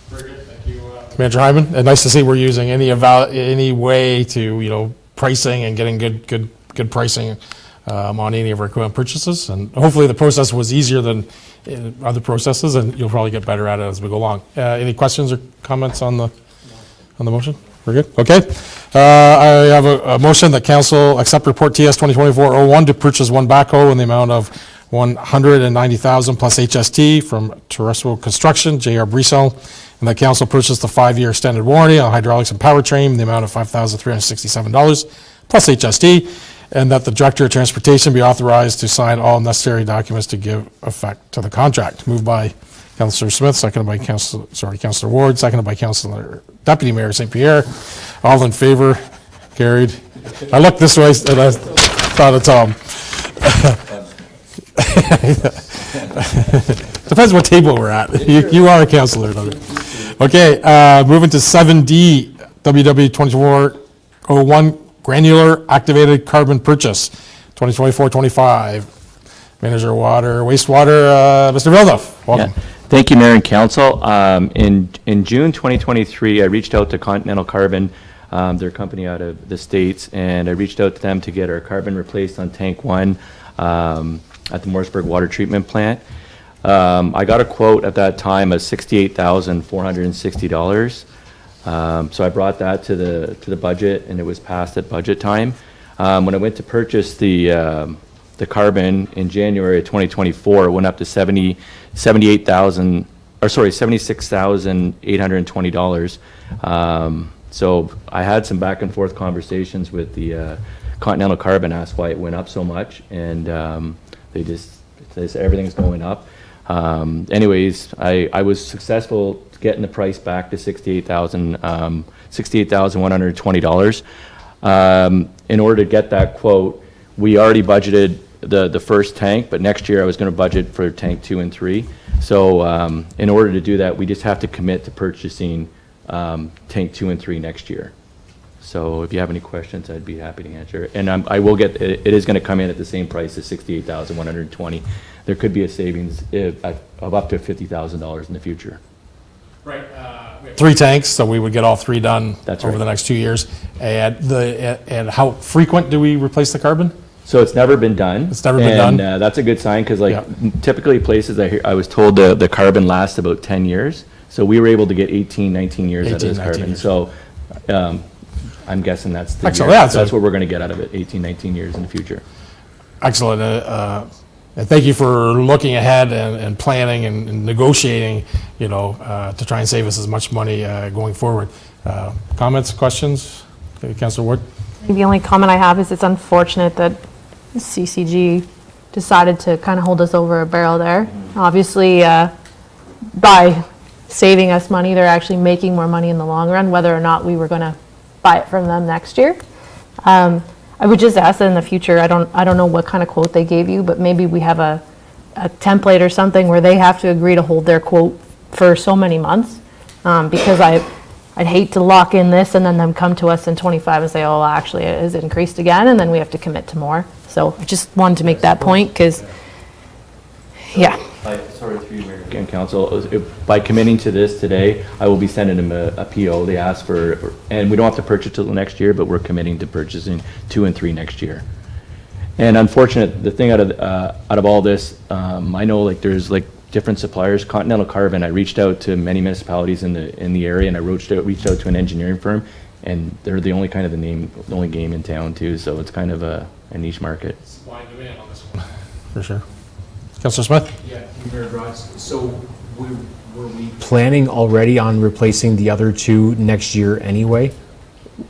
Very good, thank you. Manager Hyman, and nice to see we're using any way to, pricing and getting good pricing on any of our equipment purchases. And hopefully the process was easier than other processes, and you'll probably get better at it as we go along. Any questions or comments on the motion? We're good? Okay. I have a motion that council accept report TS 2024-01 to purchase one backhoe in the amount of $190,000 plus HST from Terrestrial Construction, J.R. Brisson, and that council purchased the 5-year extended warranty on hydraulics and powertrain in the amount of $5,367 plus HST, and that the Director of Transportation be authorized to sign all necessary documents to give effect to the contract. Moved by Councillor Smith, seconded by Councillor Ward, seconded by Deputy Mayor St. Pierre. All in favor? Carried. I looked this way and I thought of Tom. Depends what table we're at. You are a councillor. Okay, moving to 7D, WW 2401, granular activated carbon purchase, 2024-25. Manager wastewater, Mr. Villeneuve, welcome. Yeah. Thank you, Mayor and Council. In June 2023, I reached out to Continental Carbon, their company out of the States, and I reached out to them to get our carbon replaced on tank 1 at the Morrisburg Water Treatment Plant. I got a quote at that time of $68,460. So I brought that to the budget, and it was passed at budget time. When I went to purchase the carbon in January of 2024, it went up to $76,820. So I had some back and forth conversations with the Continental Carbon, asked why it went up so much, and they said everything's going up. Anyways, I was successful getting the price back to $68,120. In order to get that quote, we already budgeted the first tank, but next year I was going to budget for tank 2 and 3. So in order to do that, we just have to commit to purchasing tank 2 and 3 next year. So if you have any questions, I'd be happy to answer. And I will get, it is going to come in at the same price as $68,120. There could be a savings of up to $50,000 in the future. Right. 3 tanks, so we would get all 3 done over right. the next 2 years. And how frequent do we replace the carbon? So it's never been done. It's never been done. And that's a good sign, because typically places I was told the carbon lasts about 10 years. So we were able to get 18, 19 years out of this carbon. Years. So I'm guessing that's the Excellent. year. Yeah, That's what we're going to get out of it, 18, 19 years in the future. Excellent. And thank you for looking ahead and planning and negotiating, to try and save us as much money going forward. Comments, questions? Councillor Ward? The only comment I have is it's unfortunate that CCG decided to kind of hold us over a barrel there. Obviously, by saving us money, they're actually making more money in the long run, whether or not we were going to buy it from them next year. I would just ask that in the future, I don't know what kind of quote they gave you, but maybe we have a template or something where they have to agree to hold their quote for so many months, because I'd hate to lock in this and then them come to us in 25 and say, oh, actually, it has increased again, and then we have to commit to more. So I just wanted to make that point, because, Sorry, through you, Mayor and Council. By committing to this today, I will be sending them a PO. They asked for, and we don't have to purchase till next year, but we're committing to purchasing 2 and 3 next year. And unfortunate, the thing out of all this, I know there's different suppliers. Continental Carbon, I reached out to many municipalities in the area, and I reached out to an engineering firm, and they're the only the only game in town too. So it's kind of a niche market. Supply and demand on this one. For sure. Councillor Smith? Yeah, Mayor Brodz. So were we planning already on replacing the other 2 next year anyway?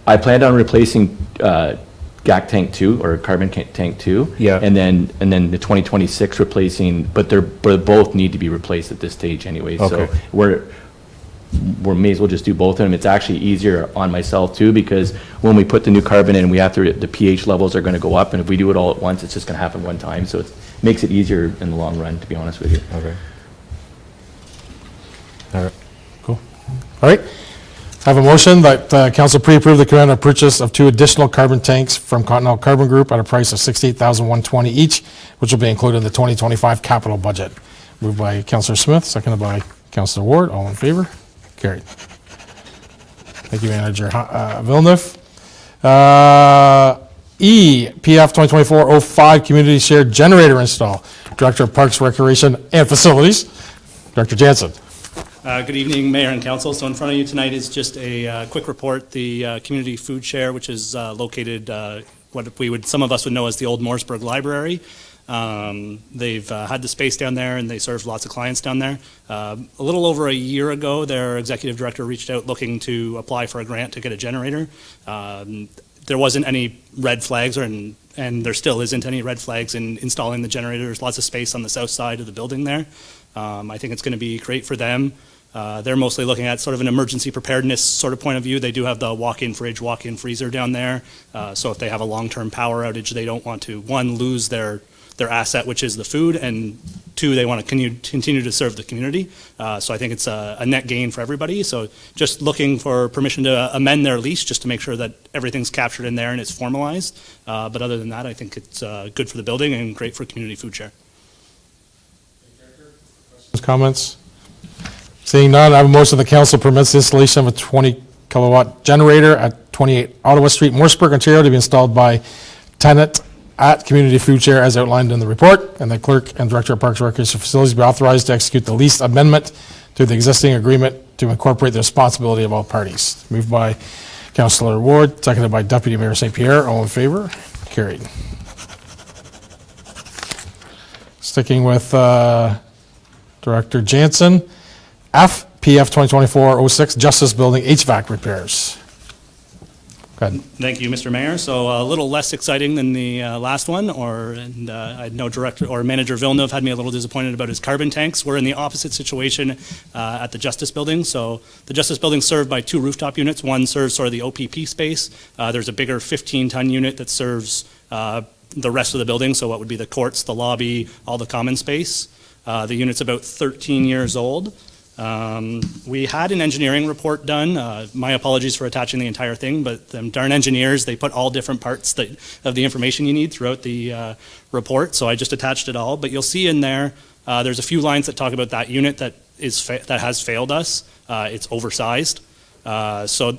I planned on replacing GAC Tank 2 or Carbon Tank 2. Yeah. And then the 2026 replacing, but they both need to be replaced at this stage anyway. Okay. So we may as well just do both of them. It's actually easier on myself too, because when we put the new carbon in, the pH levels are going to go up, and if we do it all at once, it's just going to happen one time. So it makes it easier in the long run, to be honest with you. Okay. All right. Cool. All right. I have a motion that council pre-approve the command of purchase of 2 additional carbon tanks from Continental Carbon Group at a price of $68,120 each, which will be included in the 2025 capital budget. Moved by Councillor Smith, seconded by Councillor Ward. All in favor? Carried. Thank you, Manager Villeneuve. PF 2024-05 Community Shared Generator Install. Director of Parks, Recreation, and Facilities, Director Jansen. Good evening, Mayor and Council. So in front of you tonight is just a quick report. The Community Food Share, which is located some of us would know as the old Morrisburg Library. They've had the space down there, and they serve lots of clients down there. A little over a year ago, their executive director reached out looking to apply for a grant to get a generator. There wasn't any red flags, and there still isn't any red flags in installing the generator. There's lots of space on the south side of the building there. I think it's going to be great for them. They're mostly looking at sort of an emergency preparedness sort of point of view. They do have the walk-in fridge, walk-in freezer down there. So if they have a long-term power outage, they don't want to, one, lose their asset, which is the food, and two, they want to continue to serve the community. So I think it's a net gain for everybody. So just looking for permission to amend their lease just to make sure that everything's captured in there and it's formalized. But other than that, I think it's good for the building and great for community food share. Comments? Seeing none, I have a motion the council permits the installation of a 20 kilowatt generator at 28 Ottawa Street, Morrisburg, Ontario, to be installed by tenant at Community Food Share as outlined in the report, and the clerk and director of Parks and Recreation Facilities be authorized to execute the lease amendment to the existing agreement to incorporate the responsibility of all parties. Moved by Councillor Ward, seconded by Deputy Mayor St. Pierre. All in favor? Carried. Sticking with Director Jansen, PF 2024-06, Justice Building HVAC repairs. Go ahead. Thank you, Mr. Mayor. So a little less exciting than the last one, I know Director or Manager Villeneuve had me a little disappointed about his carbon tanks. We're in the opposite situation at the Justice Building. So the Justice Building is served by two rooftop units. One serves sort of the OPP space. There's a bigger 15-ton unit that serves the rest of the building, so what would be the courts, the lobby, all the common space. The unit's about 13 years old. We had an engineering report done. My apologies for attaching the entire thing, but them darn engineers, they put all different parts of the information you need throughout the report, so I just attached it all. But you'll see in there, there's a few lines that talk about that unit that has failed us. It's oversized. So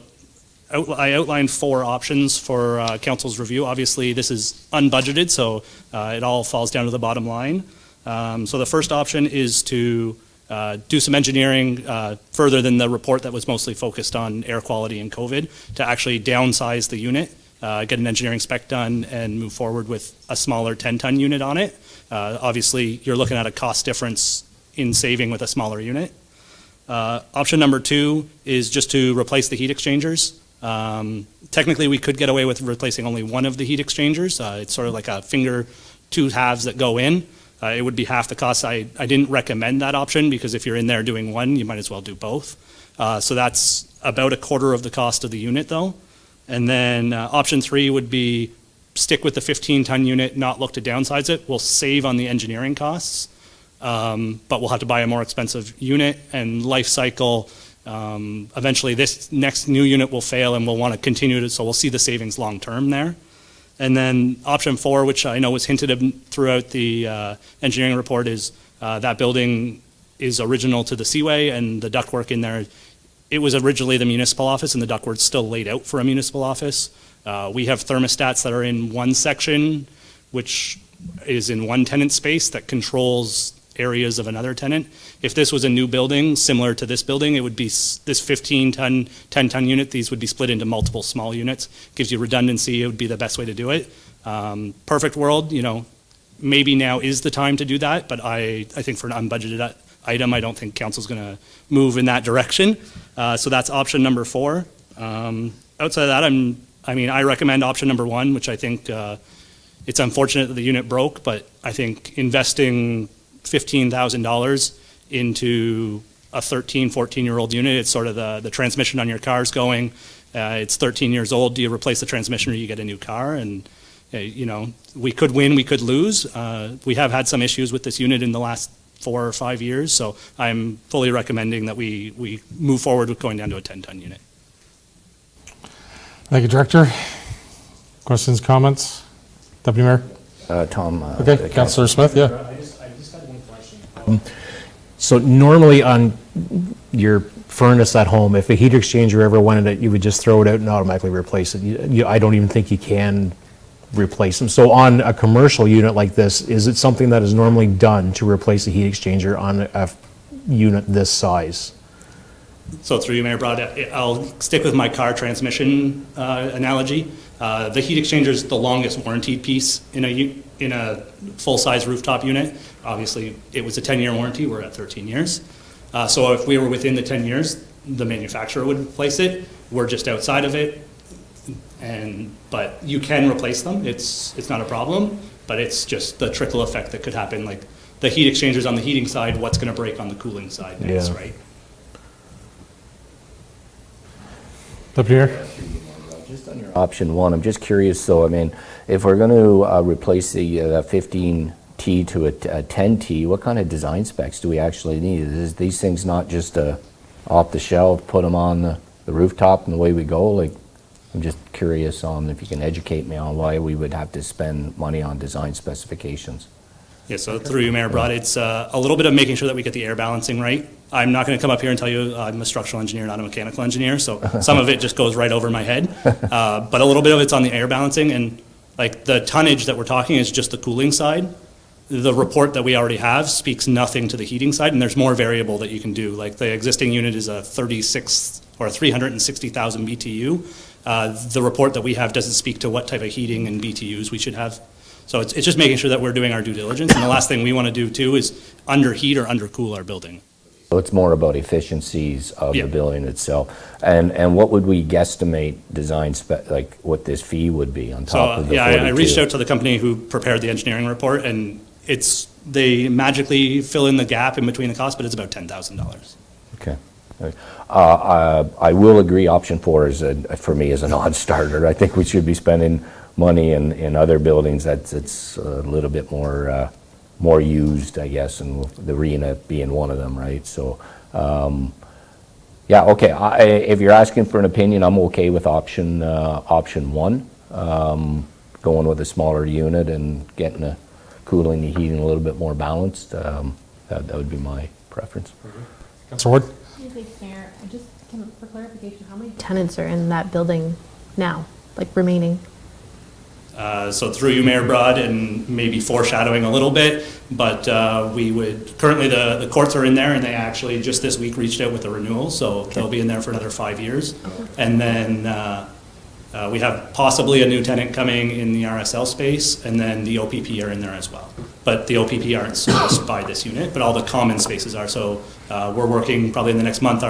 I outlined 4 options for council's review. Obviously, this is unbudgeted, so it all falls down to the bottom line. So the first option is to do some engineering further than the report that was mostly focused on air quality and COVID, to actually downsize the unit, get an engineering spec done, and move forward with a smaller 10-ton unit on it. Obviously, you're looking at a cost difference in saving with a smaller unit. Option number 2 is just to replace the heat exchangers. Technically, we could get away with replacing only one of the heat exchangers. It's sort of like a finger, 2 halves that go in. It would be half the cost. I didn't recommend that option because if you're in there doing one, you might as well do both. So that's about a quarter of the cost of the unit though. And then option 3 would be stick with the 15-ton unit, not look to downsize it. We'll save on the engineering costs, but we'll have to buy a more expensive unit and life cycle. Eventually this next new unit will fail and we'll want to continue to, so we'll see the savings long term there. And then option 4, which I know was hinted at throughout the engineering report, is that building is original to the Seaway and the ductwork in there. It was originally the municipal office and the ductwork's still laid out for a municipal office. We have thermostats that are in one section, which is in one tenant space that controls areas of another tenant. If this was a new building similar to this building, it would be this 15-ton, 10-ton unit. These would be split into multiple small units. Gives you redundancy. It would be the best way to do it. Perfect world, maybe now is the time to do that, but I think for an unbudgeted item, I don't think council's going to move in that direction. So that's option number 4. Outside of that, I recommend option number 1, which I think it's unfortunate that the unit broke, but I think investing $15,000 into a 13, 14-year-old unit, it's sort of the transmission on your car's going. It's 13 years old. Do you replace the transmission or you get a new car? And, we could win, we could lose. We have had some issues with this unit in the last 4 or 5 years, so I'm fully recommending that we move forward with going down to a 10-ton unit. Thank you, Director. Questions, comments? Deputy Mayor? Tom. Okay, Councillor Smith, yeah. I just had one question. So normally on your furnace at home, if a heat exchanger ever went in it, you would just throw it out and automatically replace it. I don't even think you can replace them. So on a commercial unit like this, is it something that is normally done to replace a heat exchanger on a unit this size? So through you, Mayor Broad, I'll stick with my car transmission analogy. The heat exchanger is the longest warranted piece in a full-size rooftop unit. Obviously, it was a 10-year warranty. We're at 13 years. So if we were within the 10 years, the manufacturer would replace it. We're just outside of it. But you can replace them. It's not a problem, but it's just the trickle effect that could happen. Like the heat exchangers on the heating side, what's going to break on the cooling side next, Yeah. right? Up here. Just on your option one, I'm just curious, though, I mean, if we're going to replace the 15T to a 10T, what kind of design specs do we actually need? Is these things not just off the shelf, put them on the rooftop and away we go? Like, I'm just curious on if you can educate me on why we would have to spend money on design specifications. Yeah, so through you, Mayor Broad, it's a little bit of making sure that we get the air balancing right. I'm not going to come up here and tell you I'm a structural engineer, not a mechanical engineer, so some of it just goes right over my head. But a little bit of it's on the air balancing, and like the tonnage that we're talking is just the cooling side. The report that we already have speaks nothing to the heating side, and there's more variable that you can do. Like the existing unit is a 36 or 360,000 BTU. The report that we have doesn't speak to what type of heating and BTUs we should have. So it's just making sure that we're doing our due diligence. And the last thing we want to do too is underheat or undercool our building. So it's more about efficiencies of the building itself. And what would we guesstimate design spec, like what this fee would be on top of the 42? I reached out to the company who prepared the engineering report, and they magically fill in the gap in between the costs, but it's about $10,000. Okay. I will agree option 4 is, for me, is a non-starter. I think we should be spending money in other buildings it's a little bit more used, I guess, and the arena being one of them, right? So, yeah, okay. If you're asking for an opinion, I'm okay with option 1, going with a smaller unit and getting the cooling and heating a little bit more balanced. That would be my preference. Councilor Ward? Thanks, Mayor. For clarification, how many tenants are in that building now, like remaining? So through you, Mayor Broad, and maybe foreshadowing a little bit, but currently the courts are in there, and they actually just this week reached out with a renewal, so they'll be in there for another 5 years. And then we have possibly a new tenant coming in the RSL space, and then the OPP are in there as well. But the OPP aren't serviced by this unit, but all the common spaces are. So we're working probably in the next month,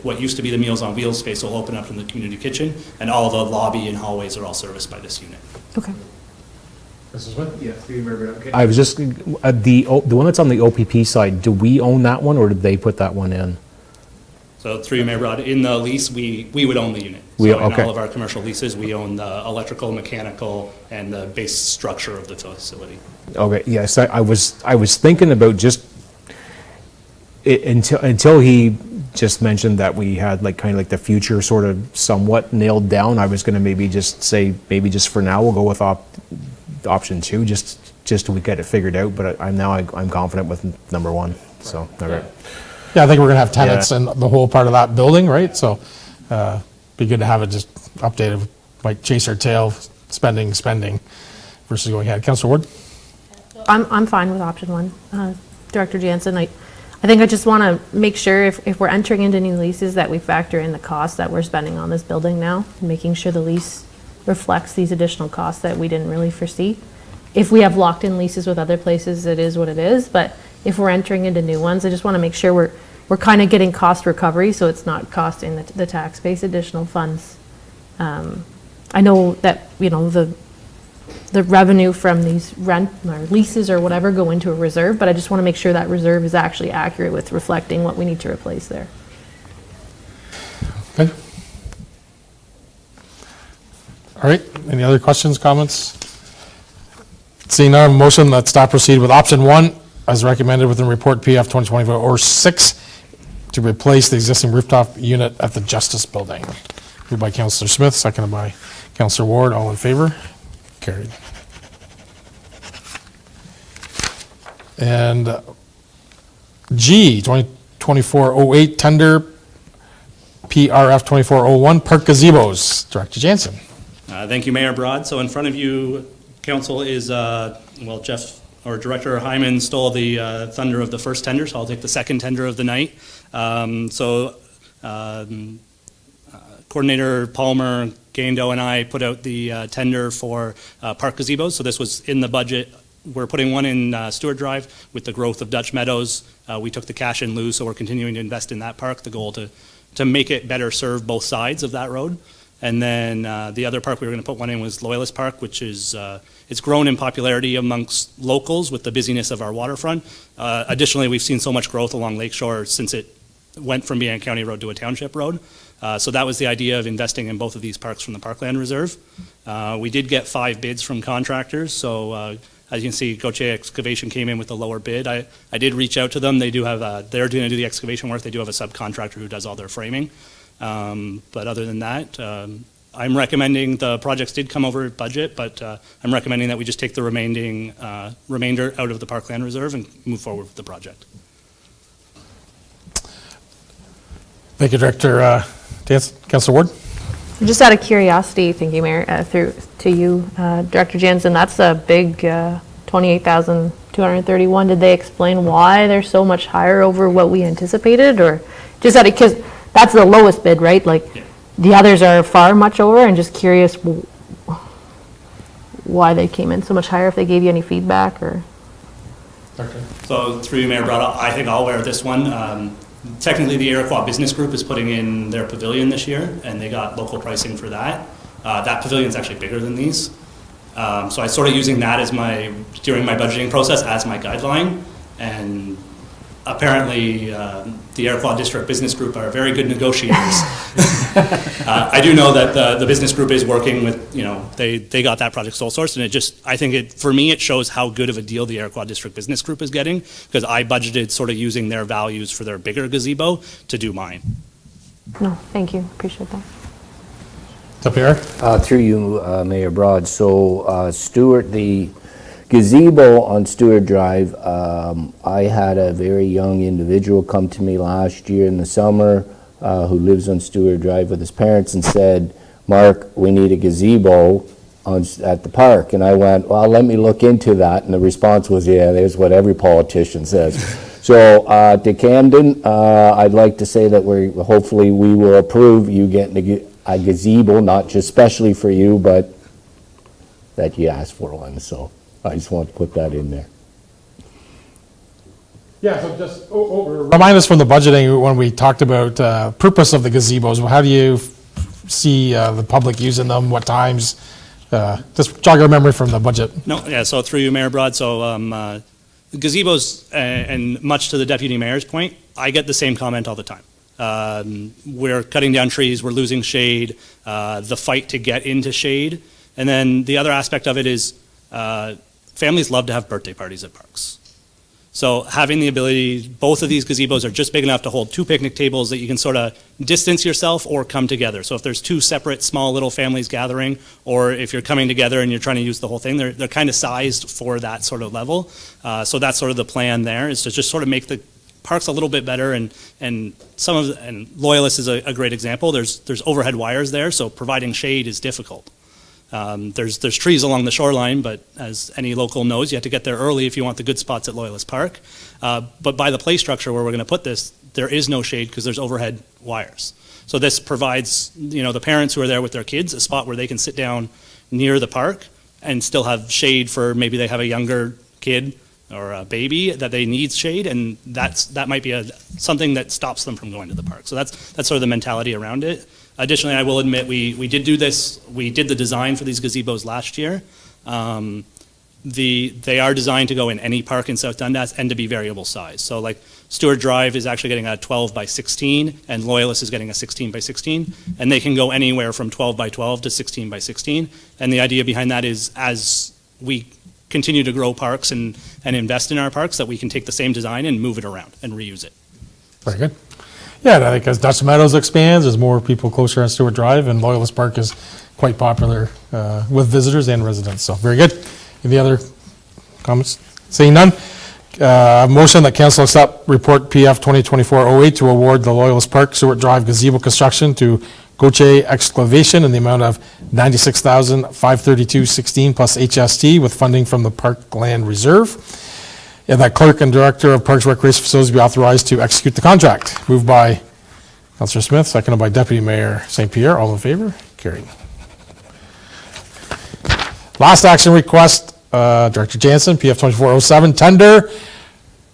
what used to be the Meals on Wheels space will open up in the community kitchen, and all the lobby and hallways are all serviced by this unit. Okay. I was just, the one that's on the OPP side, do we own that one, or did they put that one in? So through you, Mayor Broad, in the lease, we would own the unit. We- So in okay. all of our commercial leases, we own the electrical, mechanical, and the base structure of the facility. Okay, yes, I was thinking about just, until he just mentioned that we had like kind of like the future sort of somewhat nailed down, I was gonna maybe just say, maybe just for now, we'll go with option 2, just till we get it figured out, but I'm confident with number 1, so, all right. Yeah, I think we're going to have tenants Yeah. in the whole part of that building, right? So be good to have it just updated, like chase our tail, spending versus going ahead. Councilor Ward? I'm fine with option 1. Director Jansen, I think I just want to make sure if we're entering into new leases that we factor in the costs that we're spending on this building now, and making sure the lease reflects these additional costs that we didn't really foresee. If we have locked in leases with other places, it is what it is, but if we're entering into new ones, I just want to make sure we're kind of getting cost recovery, so it's not costing the tax base additional funds. I know that, the revenue from these rent or leases or whatever go into a reserve, but I just want to make sure that reserve is actually accurate with reflecting what we need to replace there. Okay. All right, any other questions, comments? Seeing none, motion, let's stop proceed with option 1 as recommended within report PF 2024-06 to replace the existing rooftop unit at the Justice Building. Moved by Councillor Smith, seconded by Councillor Ward. All in favor? Carried. And G, 2024-08 tender, PRF 2401, park gazebos. Director Jansen. Thank you, Mayor Broad. So in front of you, council is, Jeff or Director Hyman stole the thunder of the first tender, so I'll take the second tender of the night. Coordinator Palmer, Gaindo, and I put out the tender for park gazebos. So this was in the budget. We're putting one in Stewart Drive with the growth of Dutch Meadows. We took the cash in lieu, so we're continuing to invest in that park. The goal to make it better serve both sides of that road. And then the other park we were going to put one in was Loyalist Park, which is it's grown in popularity amongst locals with the busyness of our waterfront. Additionally, we've seen so much growth along Lakeshore since it went from being a county road to a township road. So that was the idea of investing in both of these parks from the Parkland Reserve. We did get 5 bids from contractors, so as you can see, Gauthier Excavation came in with the lower bid. I did reach out to them. They do have they're going to do the excavation work. They do have a subcontractor who does all their framing. But other than that, I'm recommending, the projects did come over budget, but I'm recommending that we just take the remainder out of the Parkland Reserve and move forward with the project. Thank you, Director Councilor Ward. Just out of curiosity, thank you, Mayor, through to you, Director Jansen, that's a big 28,231. Did they explain why they're so much higher over what we anticipated, or just out of, because that's the lowest bid, right? Like, Yeah. the others are far much over, and just curious why they came in so much higher, if they gave you any feedback, or? So through you, Mayor Broad, I think I'll wear this one. Technically, the Iroquois Business Group is putting in their pavilion this year, and they got local pricing for that. That pavilion is actually bigger than these. So I sort of using that as during my budgeting process as my guideline. And apparently, the Iroquois District Business Group are very good negotiators. I do know that the business group is working with, they got that project sole sourced, and I think for me, it shows how good of a deal the Iroquois District Business Group is getting, because I budgeted sort of using their values for their bigger gazebo to do mine. No, thank you, appreciate that. Deputy Mayor. Through you, Mayor Broad. So Stewart, the gazebo on Stewart Drive, I had a very young individual come to me last year in the summer who lives on Stewart Drive with his parents and said, "Mark, we need a gazebo at the park." And I went, "Well, let me look into that." And the response was, "Yeah, there's what every politician says." So to Camden, I'd like to say that hopefully we will approve you getting a gazebo, not just specially for you, but that you asked for one. So I just want to put that in there. Yeah, so just remind us from the budgeting when we talked about purpose of the gazebos. How do you see the public using them? What times? Just jog our memory from the budget. No, yeah, so through you, Mayor Broad, so gazebos, and much to the Deputy Mayor's point, I get the same comment all the time. We're cutting down trees, we're losing shade, the fight to get into shade. And then the other aspect of it is families love to have birthday parties at parks. So having the ability, both of these gazebos are just big enough to hold 2 picnic tables that you can sort of distance yourself or come together. So if there's 2 separate small little families gathering, or if you're coming together and you're trying to use the whole thing, they're kind of sized for that sort of level. So that's sort of the plan there, is to just sort of make the parks a little bit better, and Loyalist is a great example. There's overhead wires there, so providing shade is difficult. There's trees along the shoreline, but as any local knows, you have to get there early if you want the good spots at Loyalist Park. But by the play structure where we're going to put this, there is no shade because there's overhead wires. So this provides, the parents who are there with their kids a spot where they can sit down near the park and still have shade for, maybe they have a younger kid or a baby that they need shade, and that might be something that stops them from going to the park. So that's sort of the mentality around it. Additionally, I will admit we did do this. We did the design for these gazebos last year. They are designed to go in any park in South Dundas and to be variable size. So like Stewart Drive is actually getting a 12 by 16, and Loyalist is getting a 16 by 16, and they can go anywhere from 12 by 12 to 16 by 16. And the idea behind that is, as we continue to grow parks and invest in our parks, that we can take the same design and move it around and reuse it. Very good. Yeah, and I think as Dutch Meadows expands, there's more people closer on Stewart Drive, and Loyalist Park is quite popular with visitors and residents. So very good. Any other comments? Seeing none. Motion that council accept report PF 2024-08 to award the Loyalist Park Stewart Drive gazebo construction to Gauthier Excavation in the amount of $96,532.16 plus HST with funding from the Parkland Reserve. And that clerk and director of Parks Recreation Facilities be authorized to execute the contract. Moved by Councillor Smith, seconded by Deputy Mayor St. Pierre. All in favor? Carried. Last action request, Director Jansen, PF 2407, tender,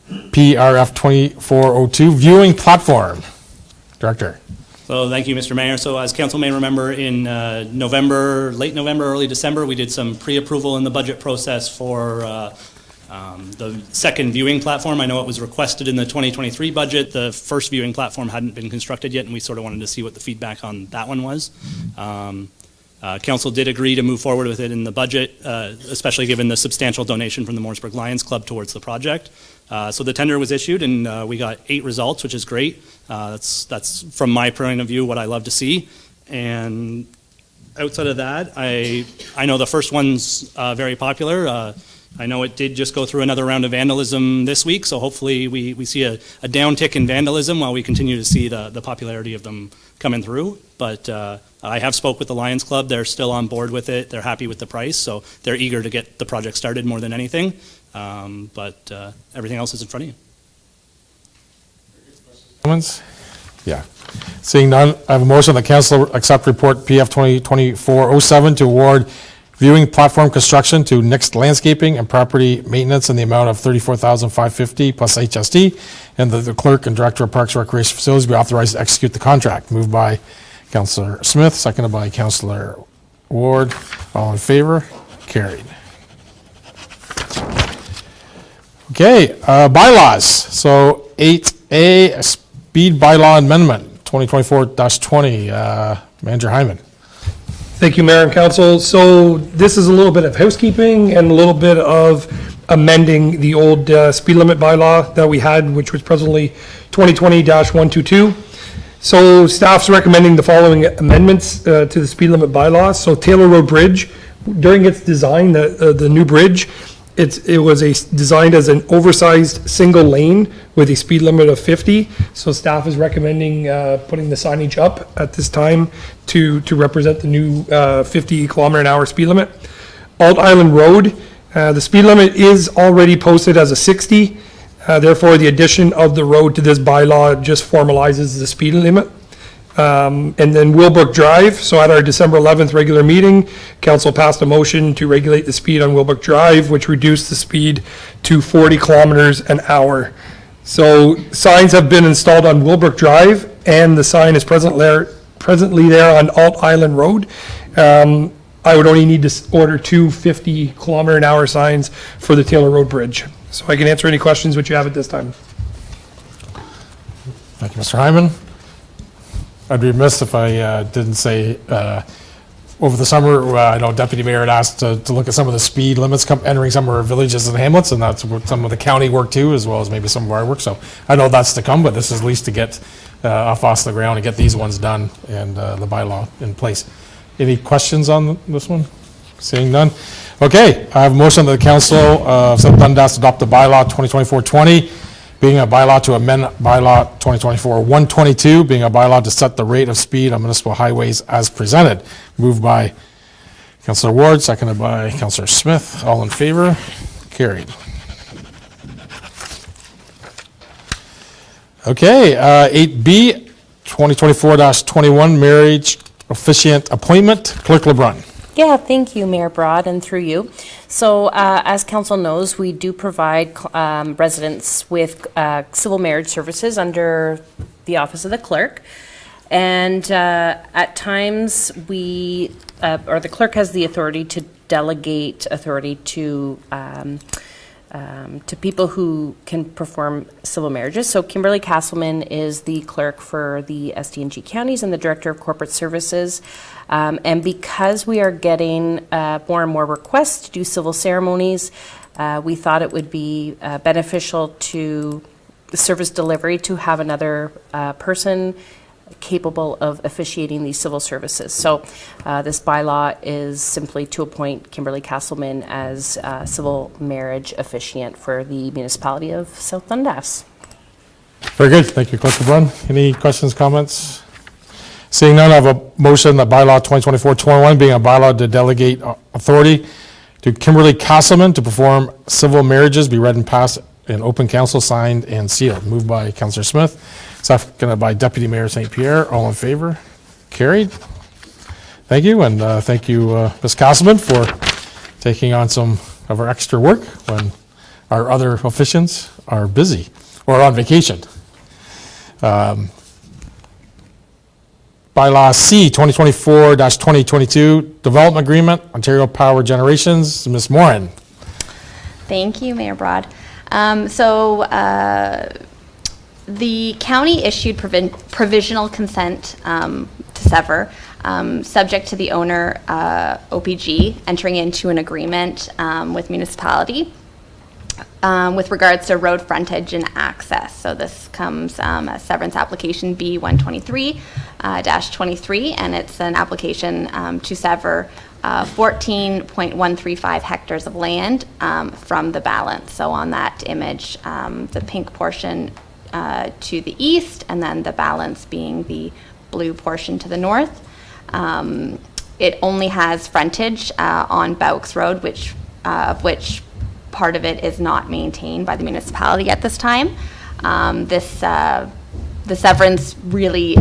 PRF 2402, viewing platform. Director. So thank you, Mr. Mayor. So as council may remember, in November, late November, early December, we did some pre-approval in the budget process for the second viewing platform. I know it was requested in the 2023 budget. The first viewing platform hadn't been constructed yet, and we sort of wanted to see what the feedback on that one was. Council did agree to move forward with it in the budget, especially given the substantial donation from the Mooresburg Lions Club towards the project. So the tender was issued, and we got 8 results, which is great. That's from my point of view what I love to see. And outside of that, I know the first one's very popular. I know it did just go through another round of vandalism this week, so hopefully we see a downtick in vandalism while we continue to see the popularity of them coming through. But I have spoke with the Lions Club. They're still on board with it. They're happy with the price, so they're eager to get the project started more than anything. But everything else is in front of you. Comments? Yeah. Seeing none, I have a motion that council accept report PF 2024-07 to award viewing platform construction to Next Landscaping and Property Maintenance in the amount of $34,550 plus HST, and the clerk and director of Parks and Recreation Facilities be authorized to execute the contract. Moved by Councillor Smith, seconded by Councillor Ward. All in favor? Carried. Okay, bylaws. So 8A, speed bylaw amendment, 2024-20. Manager Hyman. Thank you, Mayor and Council. So this is a little bit of housekeeping and a little bit of amending the old speed limit bylaw that we had, which was presently 2020-122. So staff's recommending the following amendments to the speed limit bylaw. So Taylor Road Bridge, during its design, the new bridge, it was designed as an oversized single lane with a speed limit of 50. So staff is recommending putting the signage up at this time to represent the new 50 km/h speed limit. Alt Island Road, the speed limit is already posted as a 60. Therefore, the addition of the road to this bylaw just formalizes the speed limit. And then Willbrook Drive, so at our December 11th regular meeting, council passed a motion to regulate the speed on Willbrook Drive, which reduced the speed to 40 km/h. So signs have been installed on Willbrook Drive, and the sign is presently there on Alt Island Road. I would only need to order 2 50 km/h signs for the Taylor Road Bridge. So I can answer any questions which you have at this time. Thank you, Mr. Hyman. I'd be remiss if I didn't say, over the summer, I know Deputy Mayor had asked to look at some of the speed limits entering some of our villages and hamlets, and that's what some of the county work too, as well as maybe some of our work. So I know that's to come, but this is at least to get off the ground and get these ones done and the bylaw in place. Any questions on this one? Seeing none. Okay, I have a motion that the council of South Dundas adopt the bylaw 2024-20, being a bylaw to amend bylaw 2024-122, being a bylaw to set the rate of speed on municipal highways as presented. Moved by Councillor Ward, seconded by Councillor Smith. All in favor? Carried. Okay, 8B, 2024-21, marriage officiant appointment. Clerk LeBrun. Yeah, thank you, Mayor Broad, and through you. So as council knows, we do provide residents with civil marriage services under the Office of the Clerk. And at times or the clerk has the authority to delegate authority to people who can perform civil marriages. So Kimberly Castleman is the clerk for the SDNG counties and the director of corporate services. And because we are getting more and more requests to do civil ceremonies, we thought it would be beneficial to the service delivery to have another person capable of officiating these civil services. So this bylaw is simply to appoint Kimberly Castleman as civil marriage officiant for the municipality of South Dundas. Very good. Thank you, Clerk LeBrun. Any questions, comments? Seeing none, I have a motion that bylaw 2024-21 being a bylaw to delegate authority to Kimberly Castleman to perform civil marriages be read and passed in open council, signed and sealed. Moved by Councillor Smith, seconded by Deputy Mayor St. Pierre. All in favor? Carried. Thank you, and thank you, Ms. Castleman, for taking on some of our extra work when our other officiants are busy or on vacation. Bylaw C, 2024-2022, Development Agreement, Ontario Power Generations. Ms. Moran. Thank you, Mayor Broad. The county issued provisional consent to sever, subject to the owner, OPG, entering into an agreement with municipality with regards to road frontage and access. So this comes as severance application B123-23, and it's an application to sever 14.135 hectares of land from the balance. So on that image, the pink portion to the east, and then the balance being the blue portion to the north. It only has frontage on Bowks Road, which part of it is not maintained by the municipality at this time. The severance really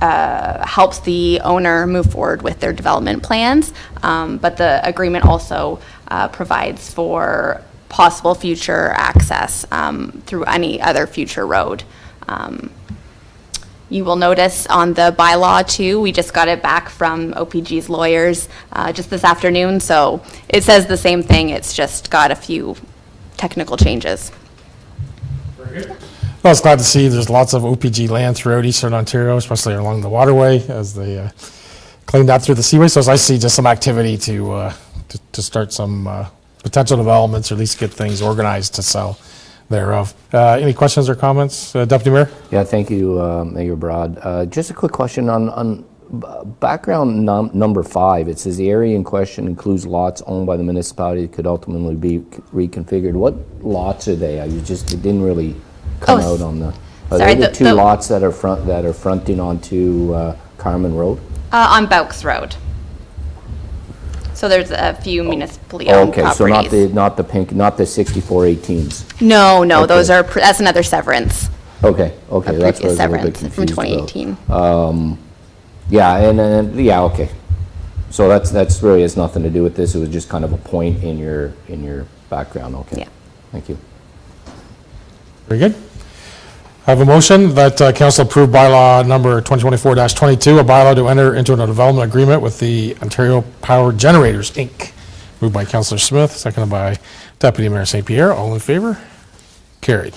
helps the owner move forward with their development plans, but the agreement also provides for possible future access through any other future road. You will notice on the bylaw too, we just got it back from OPG's lawyers just this afternoon, so it says the same thing, it's just got a few technical changes. I was glad to see there's lots of OPG land throughout Eastern Ontario, especially along the waterway as they cleaned that through the seaway. So I see just some activity to start some potential developments, or at least get things organized to sell thereof. Any questions or comments, Deputy Mayor? Yeah, thank you, Mayor Broad. Just a quick question on background number 5. It says the area in question includes lots owned by the municipality that could ultimately be reconfigured. What lots are they? It didn't really come out on the. Are Sorry, they the 2 lots that are fronting onto Carmen Road? On Bowks Road. So there's a few municipally owned properties. Okay, so not the pink, not the 6418s. No, Okay. those are, that's another severance. Okay, that's what I Previous was a little bit severance confused from about. 2018. Yeah, okay. So that's really has nothing to do with this. It was just kind of a point in your background. Okay. Yeah. Thank you. Very good. I have a motion that council approve bylaw number 2024-22, a bylaw to enter into a development agreement with the Ontario Power Generators, Inc. Moved by Councillor Smith, seconded by Deputy Mayor St. Pierre. All in favor? Carried.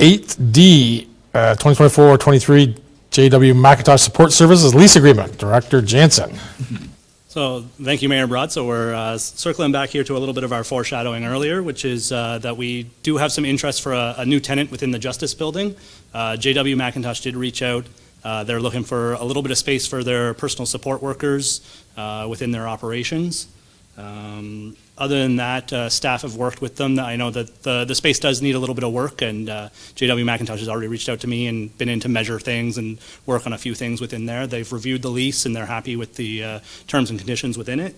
8D, 2024-23 JW Macintosh Support Services Lease Agreement. Director Jansen. So, thank you, Mayor Broad. So we're circling back here to a little bit of our foreshadowing earlier, which is that we do have some interest for a new tenant within the Justice Building. JW Macintosh did reach out. They're looking for a little bit of space for their personal support workers within their operations. Other than that, staff have worked with them. I know that the space does need a little bit of work, and JW Macintosh has already reached out to me and been in to measure things and work on a few things within there. They've reviewed the lease, and they're happy with the terms and conditions within it.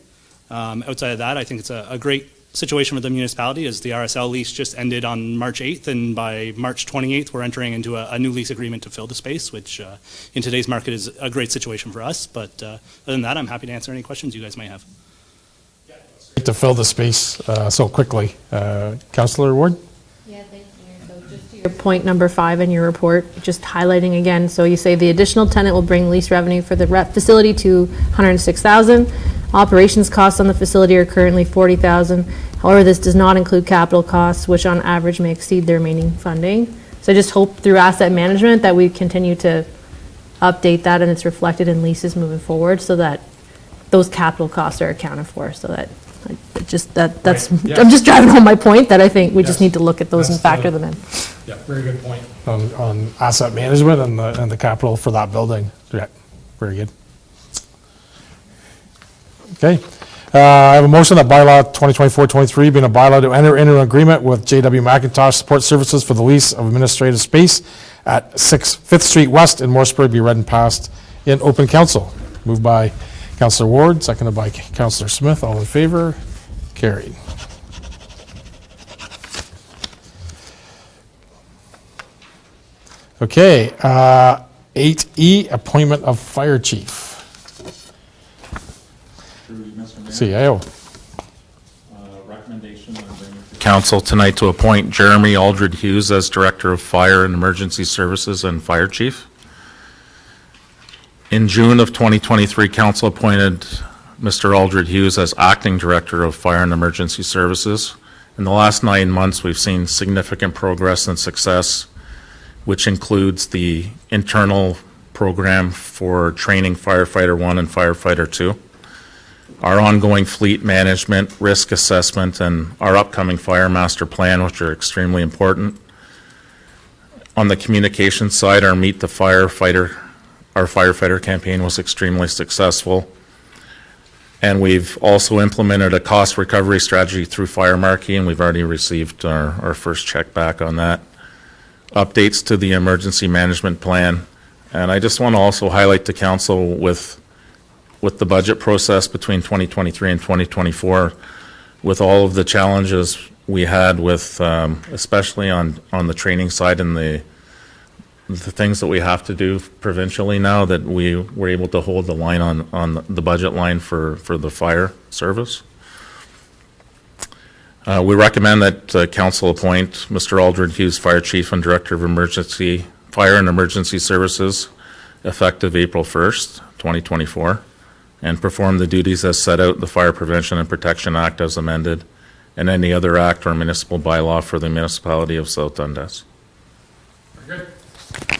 Outside of that, I think it's a great situation for the municipality, as the RSL lease just ended on March 8th, and by March 28th, we're entering into a new lease agreement to fill the space, which in today's market is a great situation for us. But other than that, I'm happy to answer any questions you guys might have. To fill the space so quickly. Councillor Ward? Yeah, thanks, Mayor. So just to your point number 5 in your report, just highlighting again, so you say the additional tenant will bring lease revenue for the facility to $106,000. Operations costs on the facility are currently $40,000. However, this does not include capital costs, which on average may exceed their remaining funding. So I just hope through asset management that we continue to update that and it's reflected in leases moving forward, so that those capital costs are accounted for, so that that's Right, yeah. I'm just driving home my point that I think we just need to look at those and factor them in. Yeah, very good point. On asset management and the capital for that building. Yeah, very good. Okay. I have a motion that bylaw 2024-23 being a bylaw to enter into an agreement with JW Macintosh Support Services for the lease of administrative space at 5th Street West in Morrisburg be read and passed in open council. Moved by Councillor Ward, seconded by Councillor Smith. All in favor? Carried. Okay, 8E, appointment of fire chief. Through you, Mr. Mayor. CIO. Recommendation, I bring it to council tonight to appoint Jeremy Aldred Hughes as Director of Fire and Emergency Services and Fire Chief. In June of 2023, council appointed Mr. Aldred Hughes as Acting Director of Fire and Emergency Services. In the last 9 months, we've seen significant progress and success, which includes the internal program for training Firefighter 1 and Firefighter 2, our ongoing fleet management, risk assessment, and our upcoming fire master plan, which are extremely important. On the communication side, our Meet the Firefighter, our firefighter campaign was extremely successful. And we've also implemented a cost recovery strategy through Fire Marquee, and we've already received our first check back on that. Updates to the emergency management plan. And I just want to also highlight to council with the budget process between 2023 and 2024, with all of the challenges we had with, especially on the training side and the things that we have to do provincially now, that we were able to hold the line on the budget line for the fire service. We recommend that council appoint Mr. Aldred Hughes, Fire Chief and Director of Fire and Emergency Services, effective April 1st, 2024, and perform the duties as set out in the Fire Prevention and Protection Act as amended, and any other act or municipal bylaw for the municipality of South Dundas.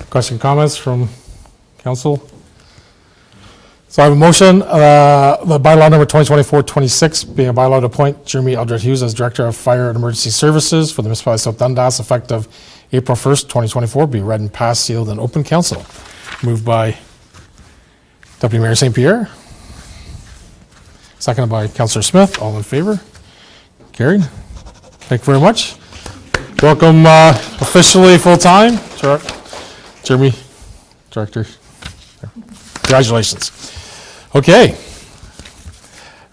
Question, comments from council? So I have a motion, the bylaw number 2024-26, being a bylaw to appoint Jeremy Aldred Hughes as Director of Fire and Emergency Services for the municipality of South Dundas, effective April 1st, 2024, be read and passed, sealed, and open. Council. Moved by Deputy Mayor St. Pierre. Seconded by Councillor Smith. All in favor? Carried. Thank you very much. Welcome officially full-time, Jeremy, Director. Congratulations. Okay.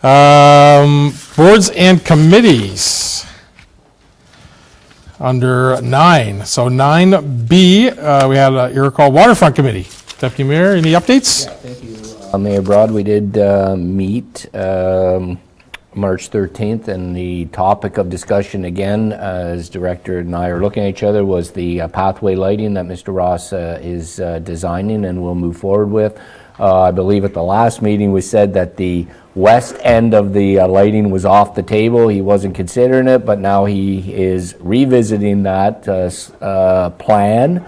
Boards and committees. Under 9. So 9B, we had an Iroquois Waterfront Committee. Deputy Mayor, any updates? Yeah, thank you. Mayor Broad, we did meet March 13th, and the topic of discussion again, as Director and I are looking at each other, was the pathway lighting that Mr. Ross is designing and will move forward with. I believe at the last meeting we said that the west end of the lighting was off the table. He wasn't considering it, but now he is revisiting that plan.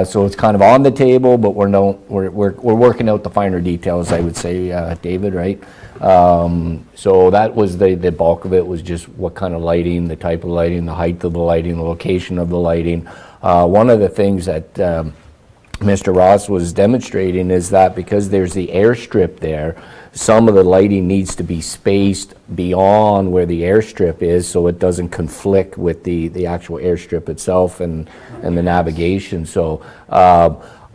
So it's kind of on the table, but we're working out the finer details, I would say, David, right? So that was the bulk of it, was just what kind of lighting, the type of lighting, the height of the lighting, the location of the lighting. One of the things that Mr. Ross was demonstrating is that because there's the airstrip there, some of the lighting needs to be spaced beyond where the airstrip is so it doesn't conflict with the actual airstrip itself and the navigation. So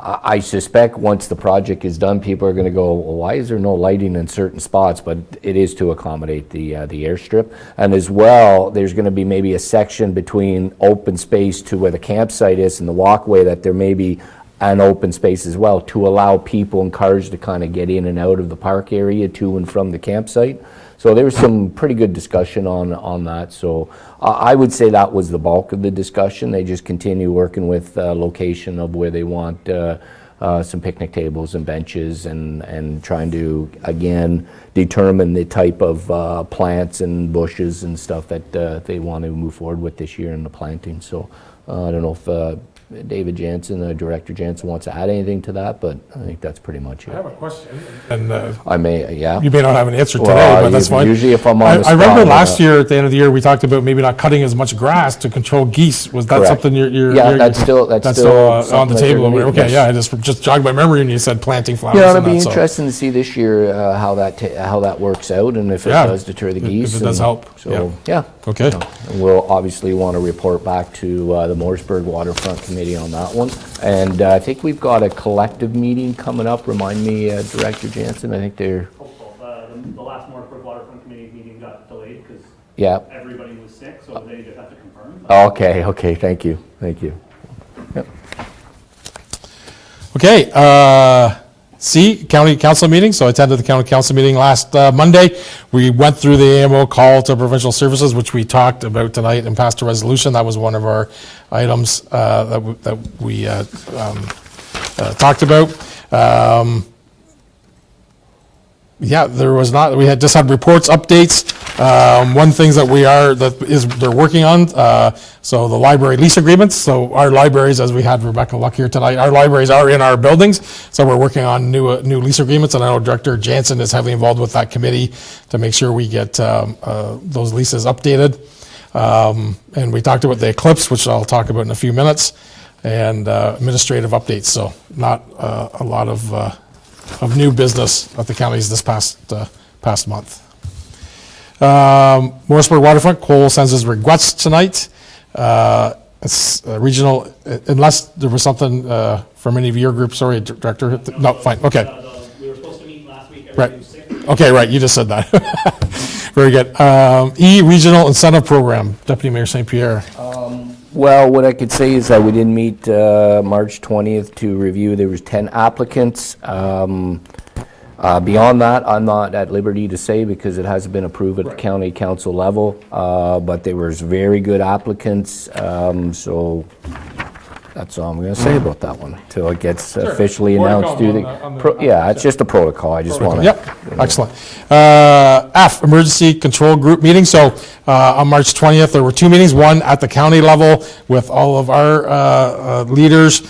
I suspect once the project is done, people are going to go, well, why is there no lighting in certain spots? But it is to accommodate the airstrip. And as well, there's going to be maybe a section between open space to where the campsite is and the walkway that there may be an open space as well to allow people and cars to kind of get in and out of the park area to and from the campsite. So there was some pretty good discussion on that. So I would say that was the bulk of the discussion. They just continue working with location of where they want some picnic tables and benches and trying to, again, determine the type of plants and bushes and stuff that they want to move forward with this year in the planting. So I don't know if David Jansen, Director Jansen, wants to add anything to that, but I think that's pretty much it. I have a question. And I may, yeah. you may not have an answer today, Well, but that's fine. usually if I'm on the I remember spot, last year, at the end of the year, we talked about maybe not cutting as much grass to control geese. Was that Correct. something you're Yeah, that's still on the something that table? they're gonna Okay, do, yeah, I just jogged my memory when you said planting flowers. Yeah, it'll and be that, so- interesting to see this year how that works out, and if it Yeah, does deter the if geese. it does and help, So, yeah. Okay. And we'll obviously want to report back to the Mooresburg Waterfront Committee on that one. And I think we've got a collective meeting coming up. Remind me, Director Jansen, I think they're... The last Mooresburg Waterfront Committee meeting got delayed because Yeah. everybody was sick, so they just have to confirm. Okay, thank you. Yep. Okay, C, County Council meeting. So I attended the County Council meeting last Monday. We went through the AMO call to provincial services, which we talked about tonight and passed a resolution. That was one of our items that we talked about. Yeah, there was not, we had just had reports, updates. One things that they're working on, so the library lease agreements. So our libraries, as we had Rebecca Luck here tonight, our libraries are in our buildings. So we're working on new lease agreements, and I know Director Jansen is heavily involved with that committee to make sure we get those leases updated. And we talked about the eclipse, which I'll talk about in a few minutes, and administrative updates. So not a lot of new business at the counties this past month. Morrisburg Waterfront, Cole sends his regrets tonight. It's regional, unless there was something from any of your group, sorry, Director. No, fine, okay. We were supposed to meet last week. Right. Okay, right, you just said that. Very good. E, Regional Incentive Program, Deputy Mayor St. Pierre. Well, what I could say is that we didn't meet March 20th to review. There was 10 applicants. Beyond that, I'm not at liberty to say because it hasn't been approved at the county council level, but there was very good applicants, so that's all I'm going to say about that one until it gets officially announced. Yeah, it's just a protocol. I just want to. Yep, excellent. F, Emergency Control Group meeting. So on March 20th, there were two meetings, one at the county level with all of our leaders,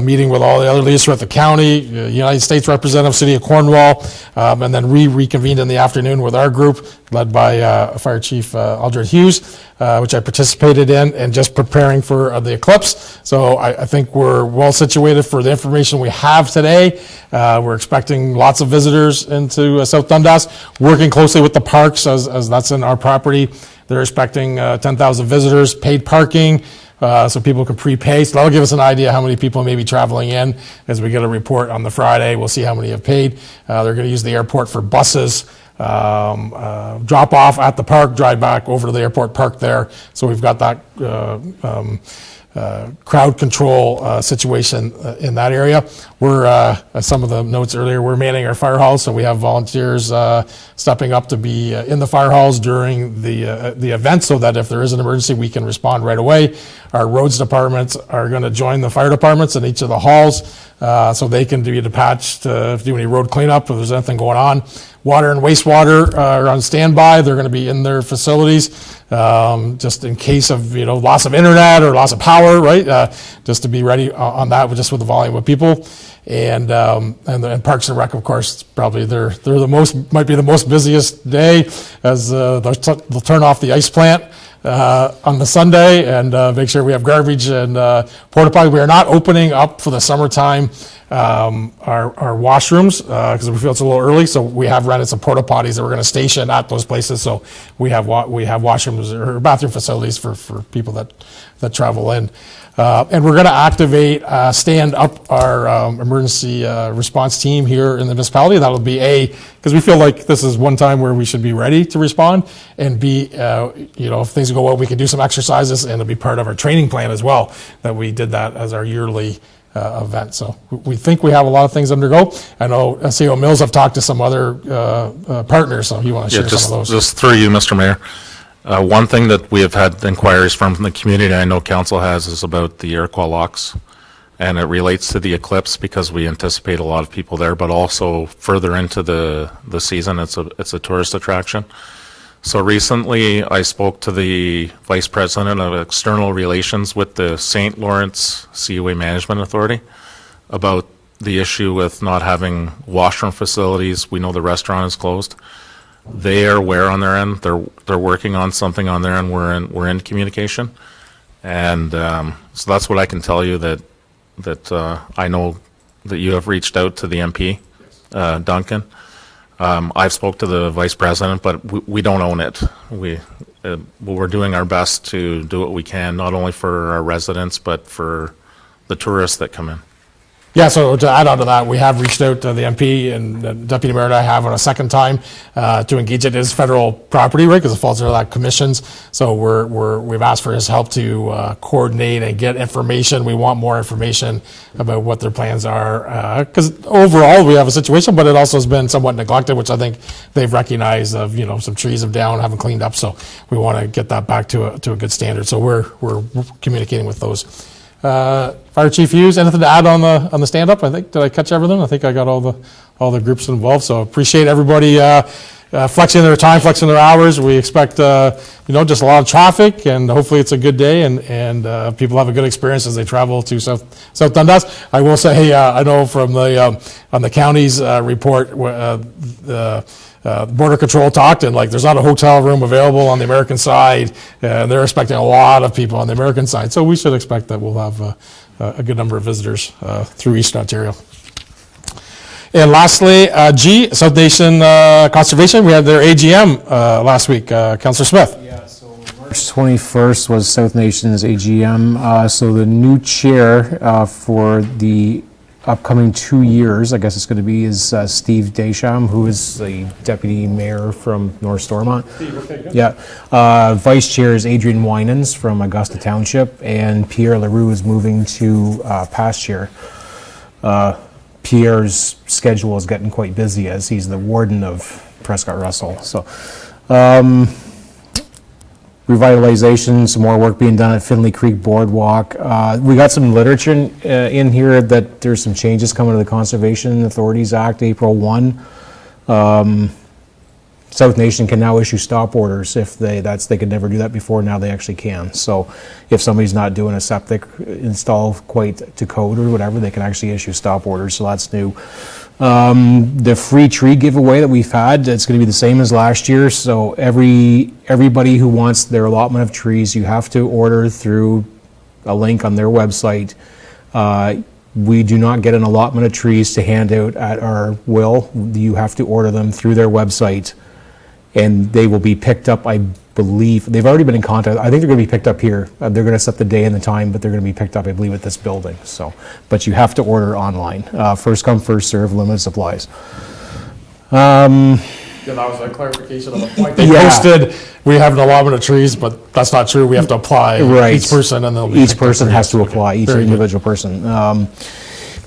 meeting with all the other leaders throughout the county, United States Representative, City of Cornwall, and then reconvened in the afternoon with our group led by Fire Chief Aldred Hughes, which I participated in, and just preparing for the eclipse. So I think we're well situated for the information we have today. We're expecting lots of visitors into South Dundas, working closely with the parks as that's in our property. They're expecting 10,000 visitors, paid parking, so people can prepay. So that'll give us an idea how many people may be traveling in. As we get a report on the Friday, we'll see how many have paid. They're going to use the airport for buses, drop off at the park, drive back over to the airport, park there. So we've got that crowd control situation in that area. We're, as some of the notes earlier, we're manning our fire halls, so we have volunteers stepping up to be in the fire halls during the event, so that if there is an emergency, we can respond right away. Our roads departments are going to join the fire departments in each of the halls, so they can be dispatched to do any road cleanup if there's anything going on. Water and wastewater are on standby. They're going to be in their facilities just in case of loss of internet or loss of power, right? Just to be ready on that, just with the volume of people. And Parks and Rec, of course, probably they're might be the most busiest day, as they'll turn off the ice plant on the Sunday and make sure we have garbage and porta potty. We are not opening up for the summertime our washrooms because we feel it's a little early. So we have rented some porta potties that we're going to station at those places. So we have washrooms or bathroom facilities for people that travel in. And we're going to activate, stand up our emergency response team here in the municipality. That'll be because we feel like this is one time where we should be ready to respond, and B, if things go well, we can do some exercises, and it'll be part of our training plan as well, that we did that as our yearly event. So we think we have a lot of things undergo. I know CEO Mills have talked to some other partners, so you want to share some of those. Just through you, Mr. Mayor. One thing that we have had inquiries from the community, I know council has, is about the Iroquois locks. And it relates to the eclipse because we anticipate a lot of people there, but also further into the season, it's a tourist attraction. So recently I spoke to the Vice President of External Relations with the St. Lawrence Seaway Management Authority about the issue with not having washroom facilities. We know the restaurant is closed. They are aware on their end. They're working on something on their end. We're in communication, and so that's what I can tell you. That I know that you have reached out to the MP, Duncan. I've spoke to the Vice President, but we don't own it. We're doing our best to do what we can, not only for our residents but for the tourists that come in. Yeah, so to add on to that, we have reached out to the MP and the Deputy Mayor and I have on a second time to engage. It is federal property, right, because it falls under that commissions. So we've asked for his help to coordinate and get information. We want more information about what their plans are, because overall we have a situation, but it also has been somewhat neglected, which I think they've recognized of, some trees have down, haven't cleaned up. So we want to get that back to a good standard. So we're communicating with those. Fire Chief Hughes, anything to add on the stand-up? Did I catch everything? I think I got all the groups involved. So appreciate everybody flexing their time, flexing their hours. We expect just a lot of traffic, and hopefully it's a good day, and people have a good experience as they travel to South Dundas. I will say I know from on the county's report the Border Control talked, and there's not a hotel room available on the American side, and they're expecting a lot of people on the American side. So we should expect that we'll have a good number of visitors through Eastern Ontario. And lastly, South Nation Conservation. We had their AGM last week. Councillor Smith. Yeah, so March 21st was South Nation's AGM. So the new chair for the upcoming 2 years, I guess it's going to be, is Steve Deschamps, who is the deputy mayor from North Stormont. Steve, okay, good. Yeah. Vice chair is Adrian Winans from Augusta Township, and Pierre Leroux is moving to past chair. Pierre's schedule is getting quite busy as he's the warden of Prescott Russell. So, revitalization, some more work being done at Finley Creek Boardwalk. We got some literature in here that there's some changes coming to the Conservation Authorities Act, April 1. South Nation can now issue stop orders if they could never do that before. Now they actually can. So if somebody's not doing a septic install quite to code or whatever, they can actually issue stop orders. So that's new. The free tree giveaway that we've had, it's going to be the same as last year. So everybody who wants their allotment of trees, you have to order through a link on their website. We do not get an allotment of trees to hand out at our will. You have to order them through their website, and they will be picked up, I believe. They've already been in contact. I think they're going to be picked up here. They're going to set the day and the time, but they're going to be picked up, I believe, at this building. So, but you have to order online. First come, first serve, limited supplies. Yeah, that was a clarification of the point. They Yeah. posted, we have an allotment of trees, but that's not true. We have to apply. Right. Each person, and they'll be Each picked up person for has to yes. apply, each Very good. individual person.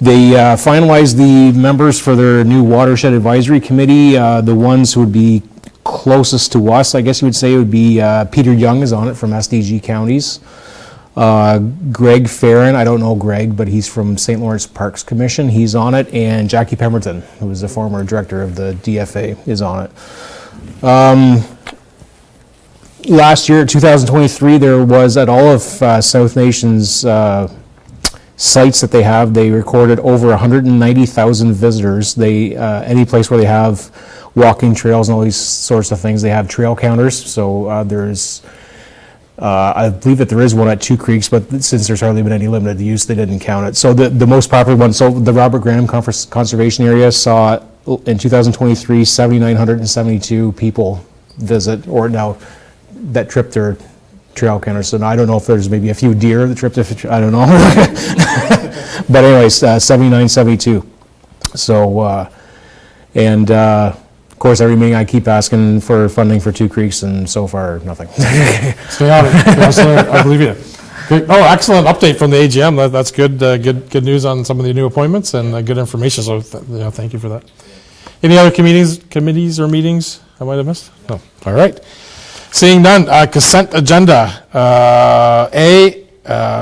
They finalized the members for their new watershed advisory committee. The ones who would be closest to us, I guess you would say, would be Peter Young is on it from SDG Counties. Greg Farron, I don't know Greg, but he's from St. Lawrence Parks Commission. He's on it. And Jackie Pemberton, who was the former director of the DFA, is on it. Last year, 2023, there was at all of South Nation's sites that they have, they recorded over 190,000 visitors. They any place where they have walking trails and all these sorts of things, they have trail counters. So there's, I believe that there is one at Two Creeks, but since there's hardly been any limited use, they didn't count it. So the most popular one, so the Robert Graham Conservation Area saw in 2023 7,972 people visit, or now that tripped their trail counter. So now I don't know if there's maybe a few deer that tripped it, I don't know. But anyways, 7972. So, and of course, every meeting I keep asking for funding for Two Creeks, and so far, nothing. Stay on it. I believe you. Good. Oh, excellent update from the AGM. That's good. Good news on some of the new appointments and good information. So, thank you for that. Any other committees or meetings I might have missed? No. All right. Seeing none, consent agenda.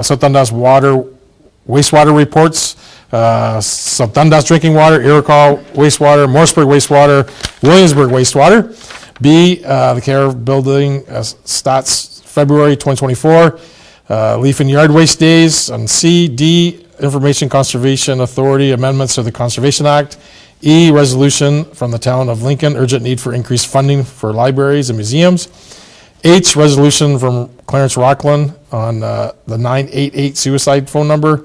South Dundas wastewater reports. South Dundas drinking water, Iroquois wastewater, Morseburg wastewater, Williamsburg wastewater. B, the care building stats February 2024. Leaf and yard waste days. And C, D, Information Conservation Authority amendments to the Conservation Act. E, resolution from the town of Lincoln, urgent need for increased funding for libraries and museums. H, resolution from Clarence Rockland on the 988 suicide phone number.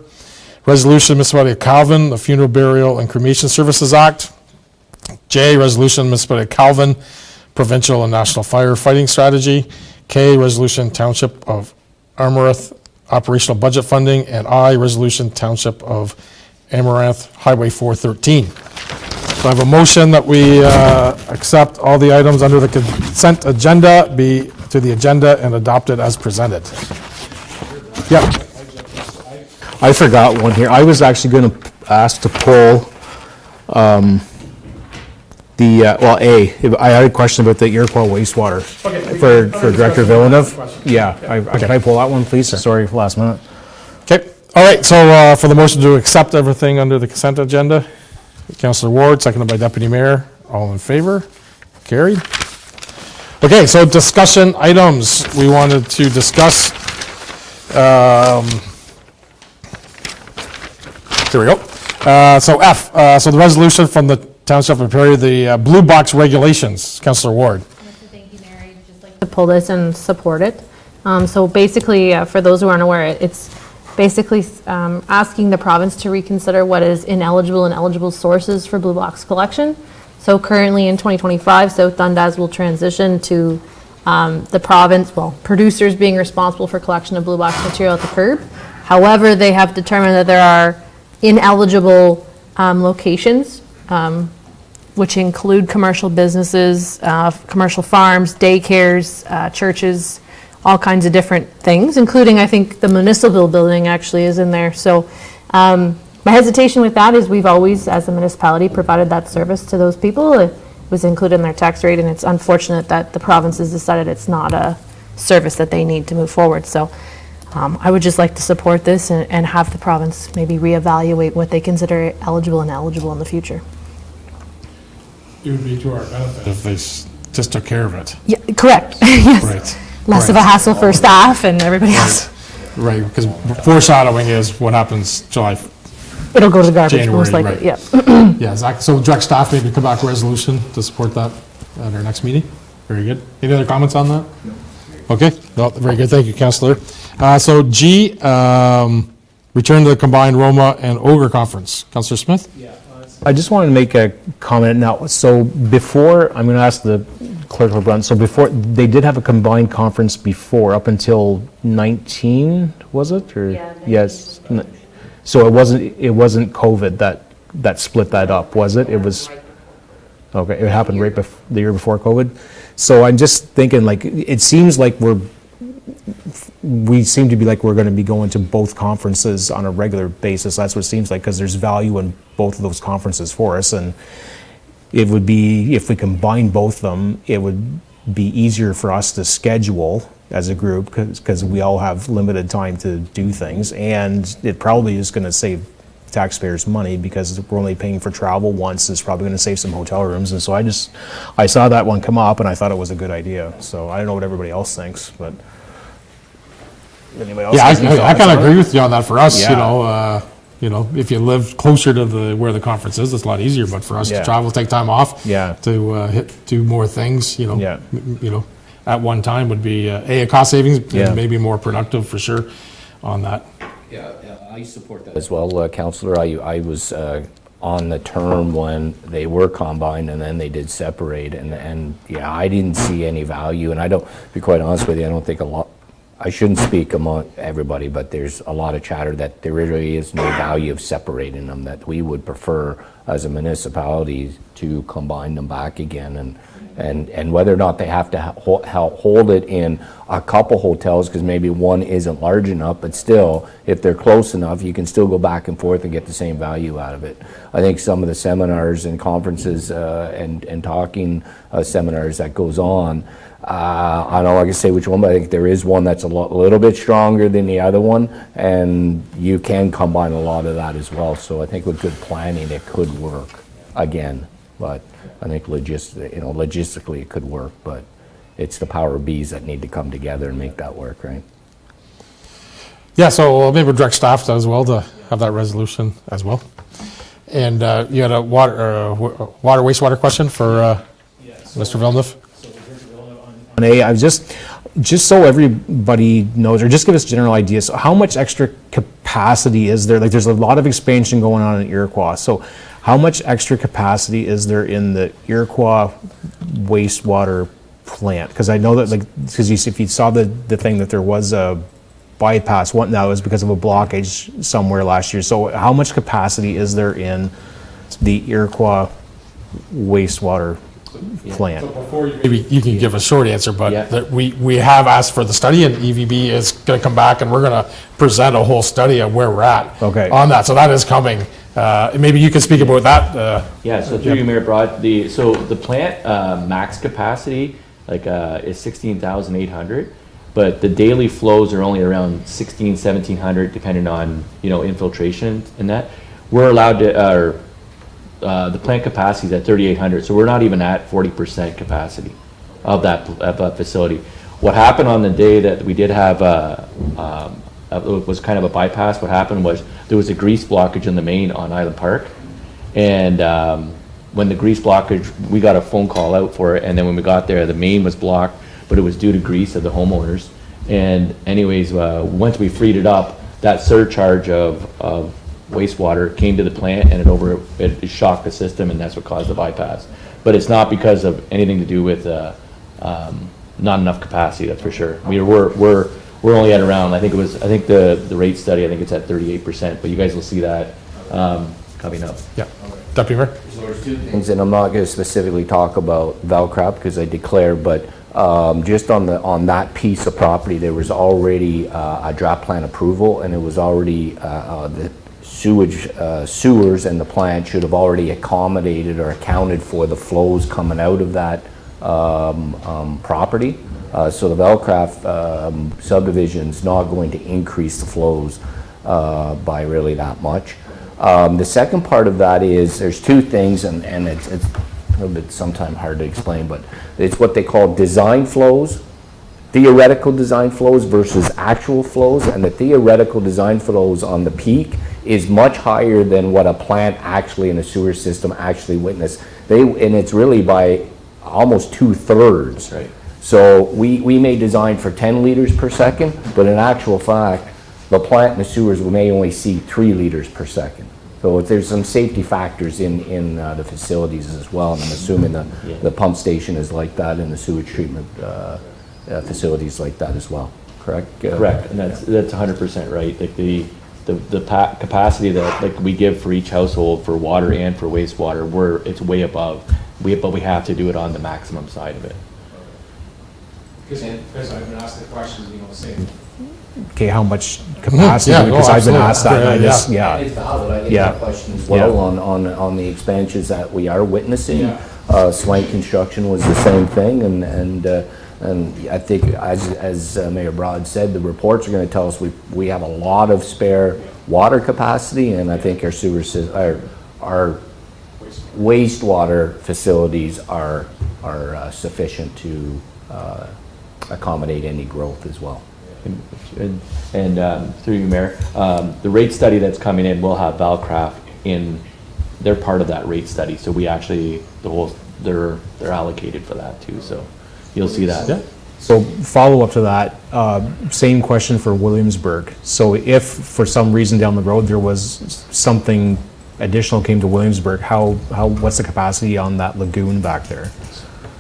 Resolution, Municipality of Calvin, the Funeral, Burial, and Cremation Services Act. J, resolution, Municipality of Calvin, Provincial and National Firefighting Strategy. K, resolution, Township of Armorth, Operational Budget Funding. And I, resolution, Township of Amaranth Highway 413. So I have a motion that we accept all the items under the consent agenda be to the agenda and adopted as presented. Yeah. I forgot one here. I was actually going to ask to pull I had a question about the Iroquois wastewater for Director Villeneuve. Yeah, can I pull that one, please? Sorry for last minute. Okay. All right. So for the motion to accept everything under the consent agenda, Councillor Ward, seconded by Deputy Mayor. All in favor? Carried. Okay. So discussion items. We wanted to discuss. Here we go. So F. So the resolution from the Township of Perry, the blue box regulations. Councillor Ward. Thank you, Mayor. I'd just like to pull this and support it. So basically, for those who aren't aware, it's basically asking the province to reconsider what is ineligible and eligible sources for blue box collection. So currently in 2025, South Dundas will transition to the province, producers being responsible for collection of blue box material at the curb. However, they have determined that there are ineligible locations, which include commercial businesses, commercial farms, daycares, churches, all kinds of different things, including, I think, the municipal building actually is in there. So my hesitation with that is we've always, as a municipality, provided that service to those people. It was included in their tax rate, and it's unfortunate that the province has decided it's not a service that they need to move forward. So I would just like to support this and have the province maybe reevaluate what they consider eligible and eligible in the future. It would be to our benefit if they just took care of it. Yeah, correct. Yes. Right. Less of a hassle for staff and everybody else. Right, because foreshadowing is what happens July, It'll go to garbage January, most likely, right. yeah. yeah, Zach, so direct staff maybe come back with a resolution to support that at our next meeting. Very good. Any other comments on that? No. Okay, no, very good, thank you, Councillor. So G, return to the combined Roma and Ogre Conference. Councillor Smith? Yeah. I just wanted to make a comment now. So before, I'm going to ask the clerk of Brunt, so before, they did have a combined conference before, up until 19, was it? Or yeah. Yes. So it wasn't COVID that split that up, was it? It was, okay, it happened right the year before COVID. So I'm just thinking, like, it seems like we seem to be like we're going to be going to both conferences on a regular basis. That's what it seems like, because there's value in both of those conferences for us. And it would be, if we combine both of them, it would be easier for us to schedule as a group, because we all have limited time to do things. And it probably is going to save taxpayers money, because we're only paying for travel once. It's probably going to save some hotel rooms. And so I saw that one come up and I thought it was a good idea. So I don't know what everybody else thinks, but anybody else? Yeah, I kind of agree with you on that. For us, Yeah. If you live closer to where the conference is, it's a lot easier. But for us to travel, take time off, to do more things, at one time would be a cost savings, and maybe more productive for sure on that. Yeah, I support that as well, Councillor. I was on the term when they were combined and then they did separate, and I didn't see any value. And I don't, to be quite honest with you, I don't think I shouldn't speak among everybody, but there's a lot of chatter that there really is no value of separating them, that we would prefer as a municipality to combine them back again, and whether or not they have to hold it in a couple hotels, because maybe one isn't large enough, but still, if they're close enough, you can still go back and forth and get the same value out of it. I think some of the seminars and conferences and talking seminars that goes on, I don't like to say which one, but I think there is one that's a little bit stronger than the other one, and you can combine a lot of that as well. So I think with good planning, it could work again. But I think logistically it could work, but it's the power Bs that need to come together and make that work, right? Yeah, so maybe direct staff as well to have that resolution as well. And you had a water wastewater question for Mr. Villeneuve? I was just so everybody knows, or just give us general ideas. So how much extra capacity is there? Like, there's a lot of expansion going on in Iroquois. So how much extra capacity is there in the Iroquois wastewater plant? Because I know that, if you saw the thing, that there was a bypass, what, that was because of a blockage somewhere last year. So how much capacity is there in the Iroquois wastewater plant? Maybe you can give a short answer, but Yeah. that we have asked for the study, and EVB is going to come back, and we're going to present a whole study of where we're at on that. So that is coming. Maybe you can speak about that. Yeah, so through you, Mayor Broad, the plant max capacity is 16,800, but the daily flows are only around 1,700 depending on infiltration and that. We're allowed to, the plant capacity is at 3,800, so we're not even at 40% capacity of that facility. What happened on the day that we did have it was kind of a bypass. What happened was there was a grease blockage in the main on Island Park, and when the grease blockage, we got a phone call out for it, and then when we got there, the main was blocked, but it was due to grease of the homeowners. And anyways, once we freed it up, that surcharge of wastewater came to the plant, and it shocked the system, and that's what caused the bypass. But it's not because of anything to do with not enough capacity, that's for sure. We're only at around, I think the rate study, I think it's at 38%, but you guys will see that coming up. Yeah. Deputy Mayor? So there's two things, and I'm not going to specifically talk about Valcrap because I declared, but just on that piece of property, there was already a draft plan approval, and it was already the sewers and the plant should have already accommodated or accounted for the flows coming out of that property. So the Valcraft subdivision's not going to increase the flows by really that much. The second part of that is there's two things, and it's a little bit sometimes hard to explain, but it's what they call design flows, theoretical design flows versus actual flows, and the theoretical design flows on the peak is much higher than what a plant actually in a sewer system actually witnessed. And it's really by almost 2/3. Right. So we may design for 10 liters per second, but in actual fact, the plant and the sewers may only see 3 liters per second. So there's some safety factors in the facilities as well, and I'm assuming the pump station is like that and the sewage treatment facilities like that as well, correct? Correct, and that's 100% right. Like the capacity that we give for each household for water and for wastewater, it's way above. But we have to do it on the maximum side of it. Because I've been asked the questions, saying. Okay, how much capacity? Yeah, because I've been asked that, and I Yeah. just, And it's valid, I think Yeah. that question as well on the expansions that we are witnessing. Swank Construction was the same thing, and I think as Mayor Broad said, the reports are going to tell us we have a lot of spare water capacity, and I think our our wastewater facilities are sufficient to accommodate any growth as well. And through you, Mayor, the rate study that's coming in will have Valcraft in. They're part of that rate study, so we actually they're allocated for that too. So you'll see that. Yeah. So follow up to that, same question for Williamsburg. So if for some reason down the road there was something additional came to Williamsburg, what's the capacity on that lagoon back there?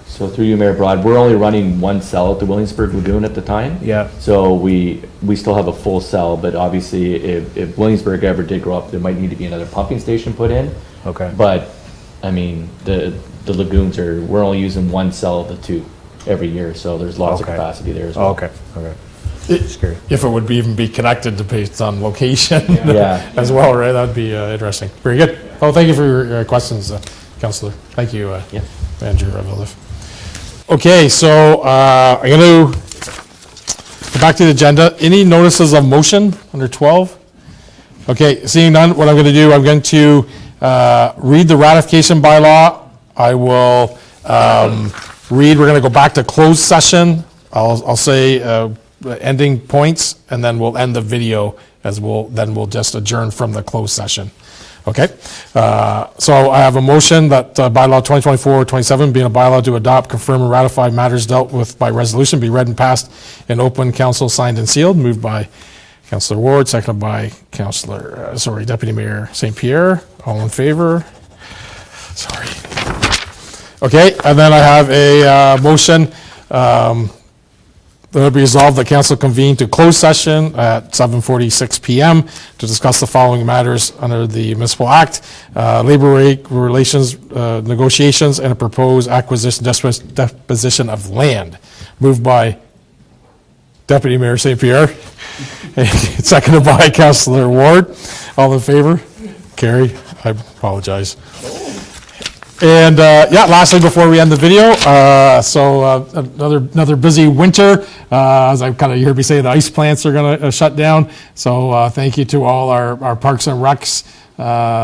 So through you, Mayor Broad, we're only running one cell at the Williamsburg Lagoon at the time. Yeah. So we still have a full cell, but obviously if Williamsburg ever did grow up, there might need to be another pumping station put in. Okay. But, I mean, the lagoons we're only using one cell of the two every year, so there's lots of capacity there as well. Okay. Scary. If it would even be connected to based on location Yeah. as well, right? That would be interesting. Very good. Oh, thank you for your questions, Councillor. Thank you, Manager Villeneuve. Okay, so I'm going to go back to the agenda. Any notices of motion under 12? Okay, seeing none, what I'm going to do, I'm going to read the ratification bylaw. I will we're going to go back to closed session. I'll say ending points, and then we'll end the video then we'll just adjourn from the closed session. Okay, so I have a motion that bylaw 2024-27 being a bylaw to adopt, confirm, and ratify matters dealt with by resolution be read and passed in open council, signed and sealed. Moved by Councillor Ward, seconded by Deputy Mayor St. Pierre. All in favor? Sorry. Okay, and then I have a motion That it be resolved, the council convene to closed session at 7:46 PM to discuss the following matters under the Municipal Act, labor rate relations, negotiations, and a proposed acquisition, disposition of land. Moved by Deputy Mayor St. Pierre, seconded by Councillor Ward. All in favor? Carry. I apologize. And lastly, before we end the video, another busy winter. As I kind of heard me say, the ice plants are going to shut down. So thank you to all our Parks and Recs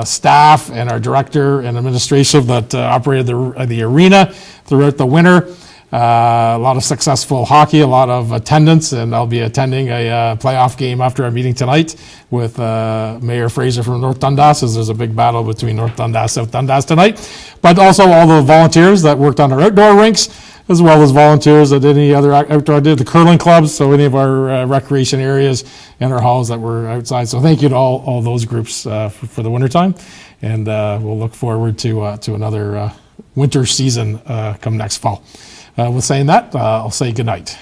staff and our director and administration that operated the arena throughout the winter. A lot of successful hockey, a lot of attendance, and I'll be attending a playoff game after our meeting tonight with Mayor Fraser from North Dundas, as there's a big battle between North Dundas and South Dundas tonight. But also all the volunteers that worked on our outdoor rinks, as well as volunteers that did any other outdoor, did the curling clubs, so any of our recreation areas and our halls that were outside. So thank you to all those groups for the wintertime, and we'll look forward to another winter season come next fall. With saying that, I'll say good night.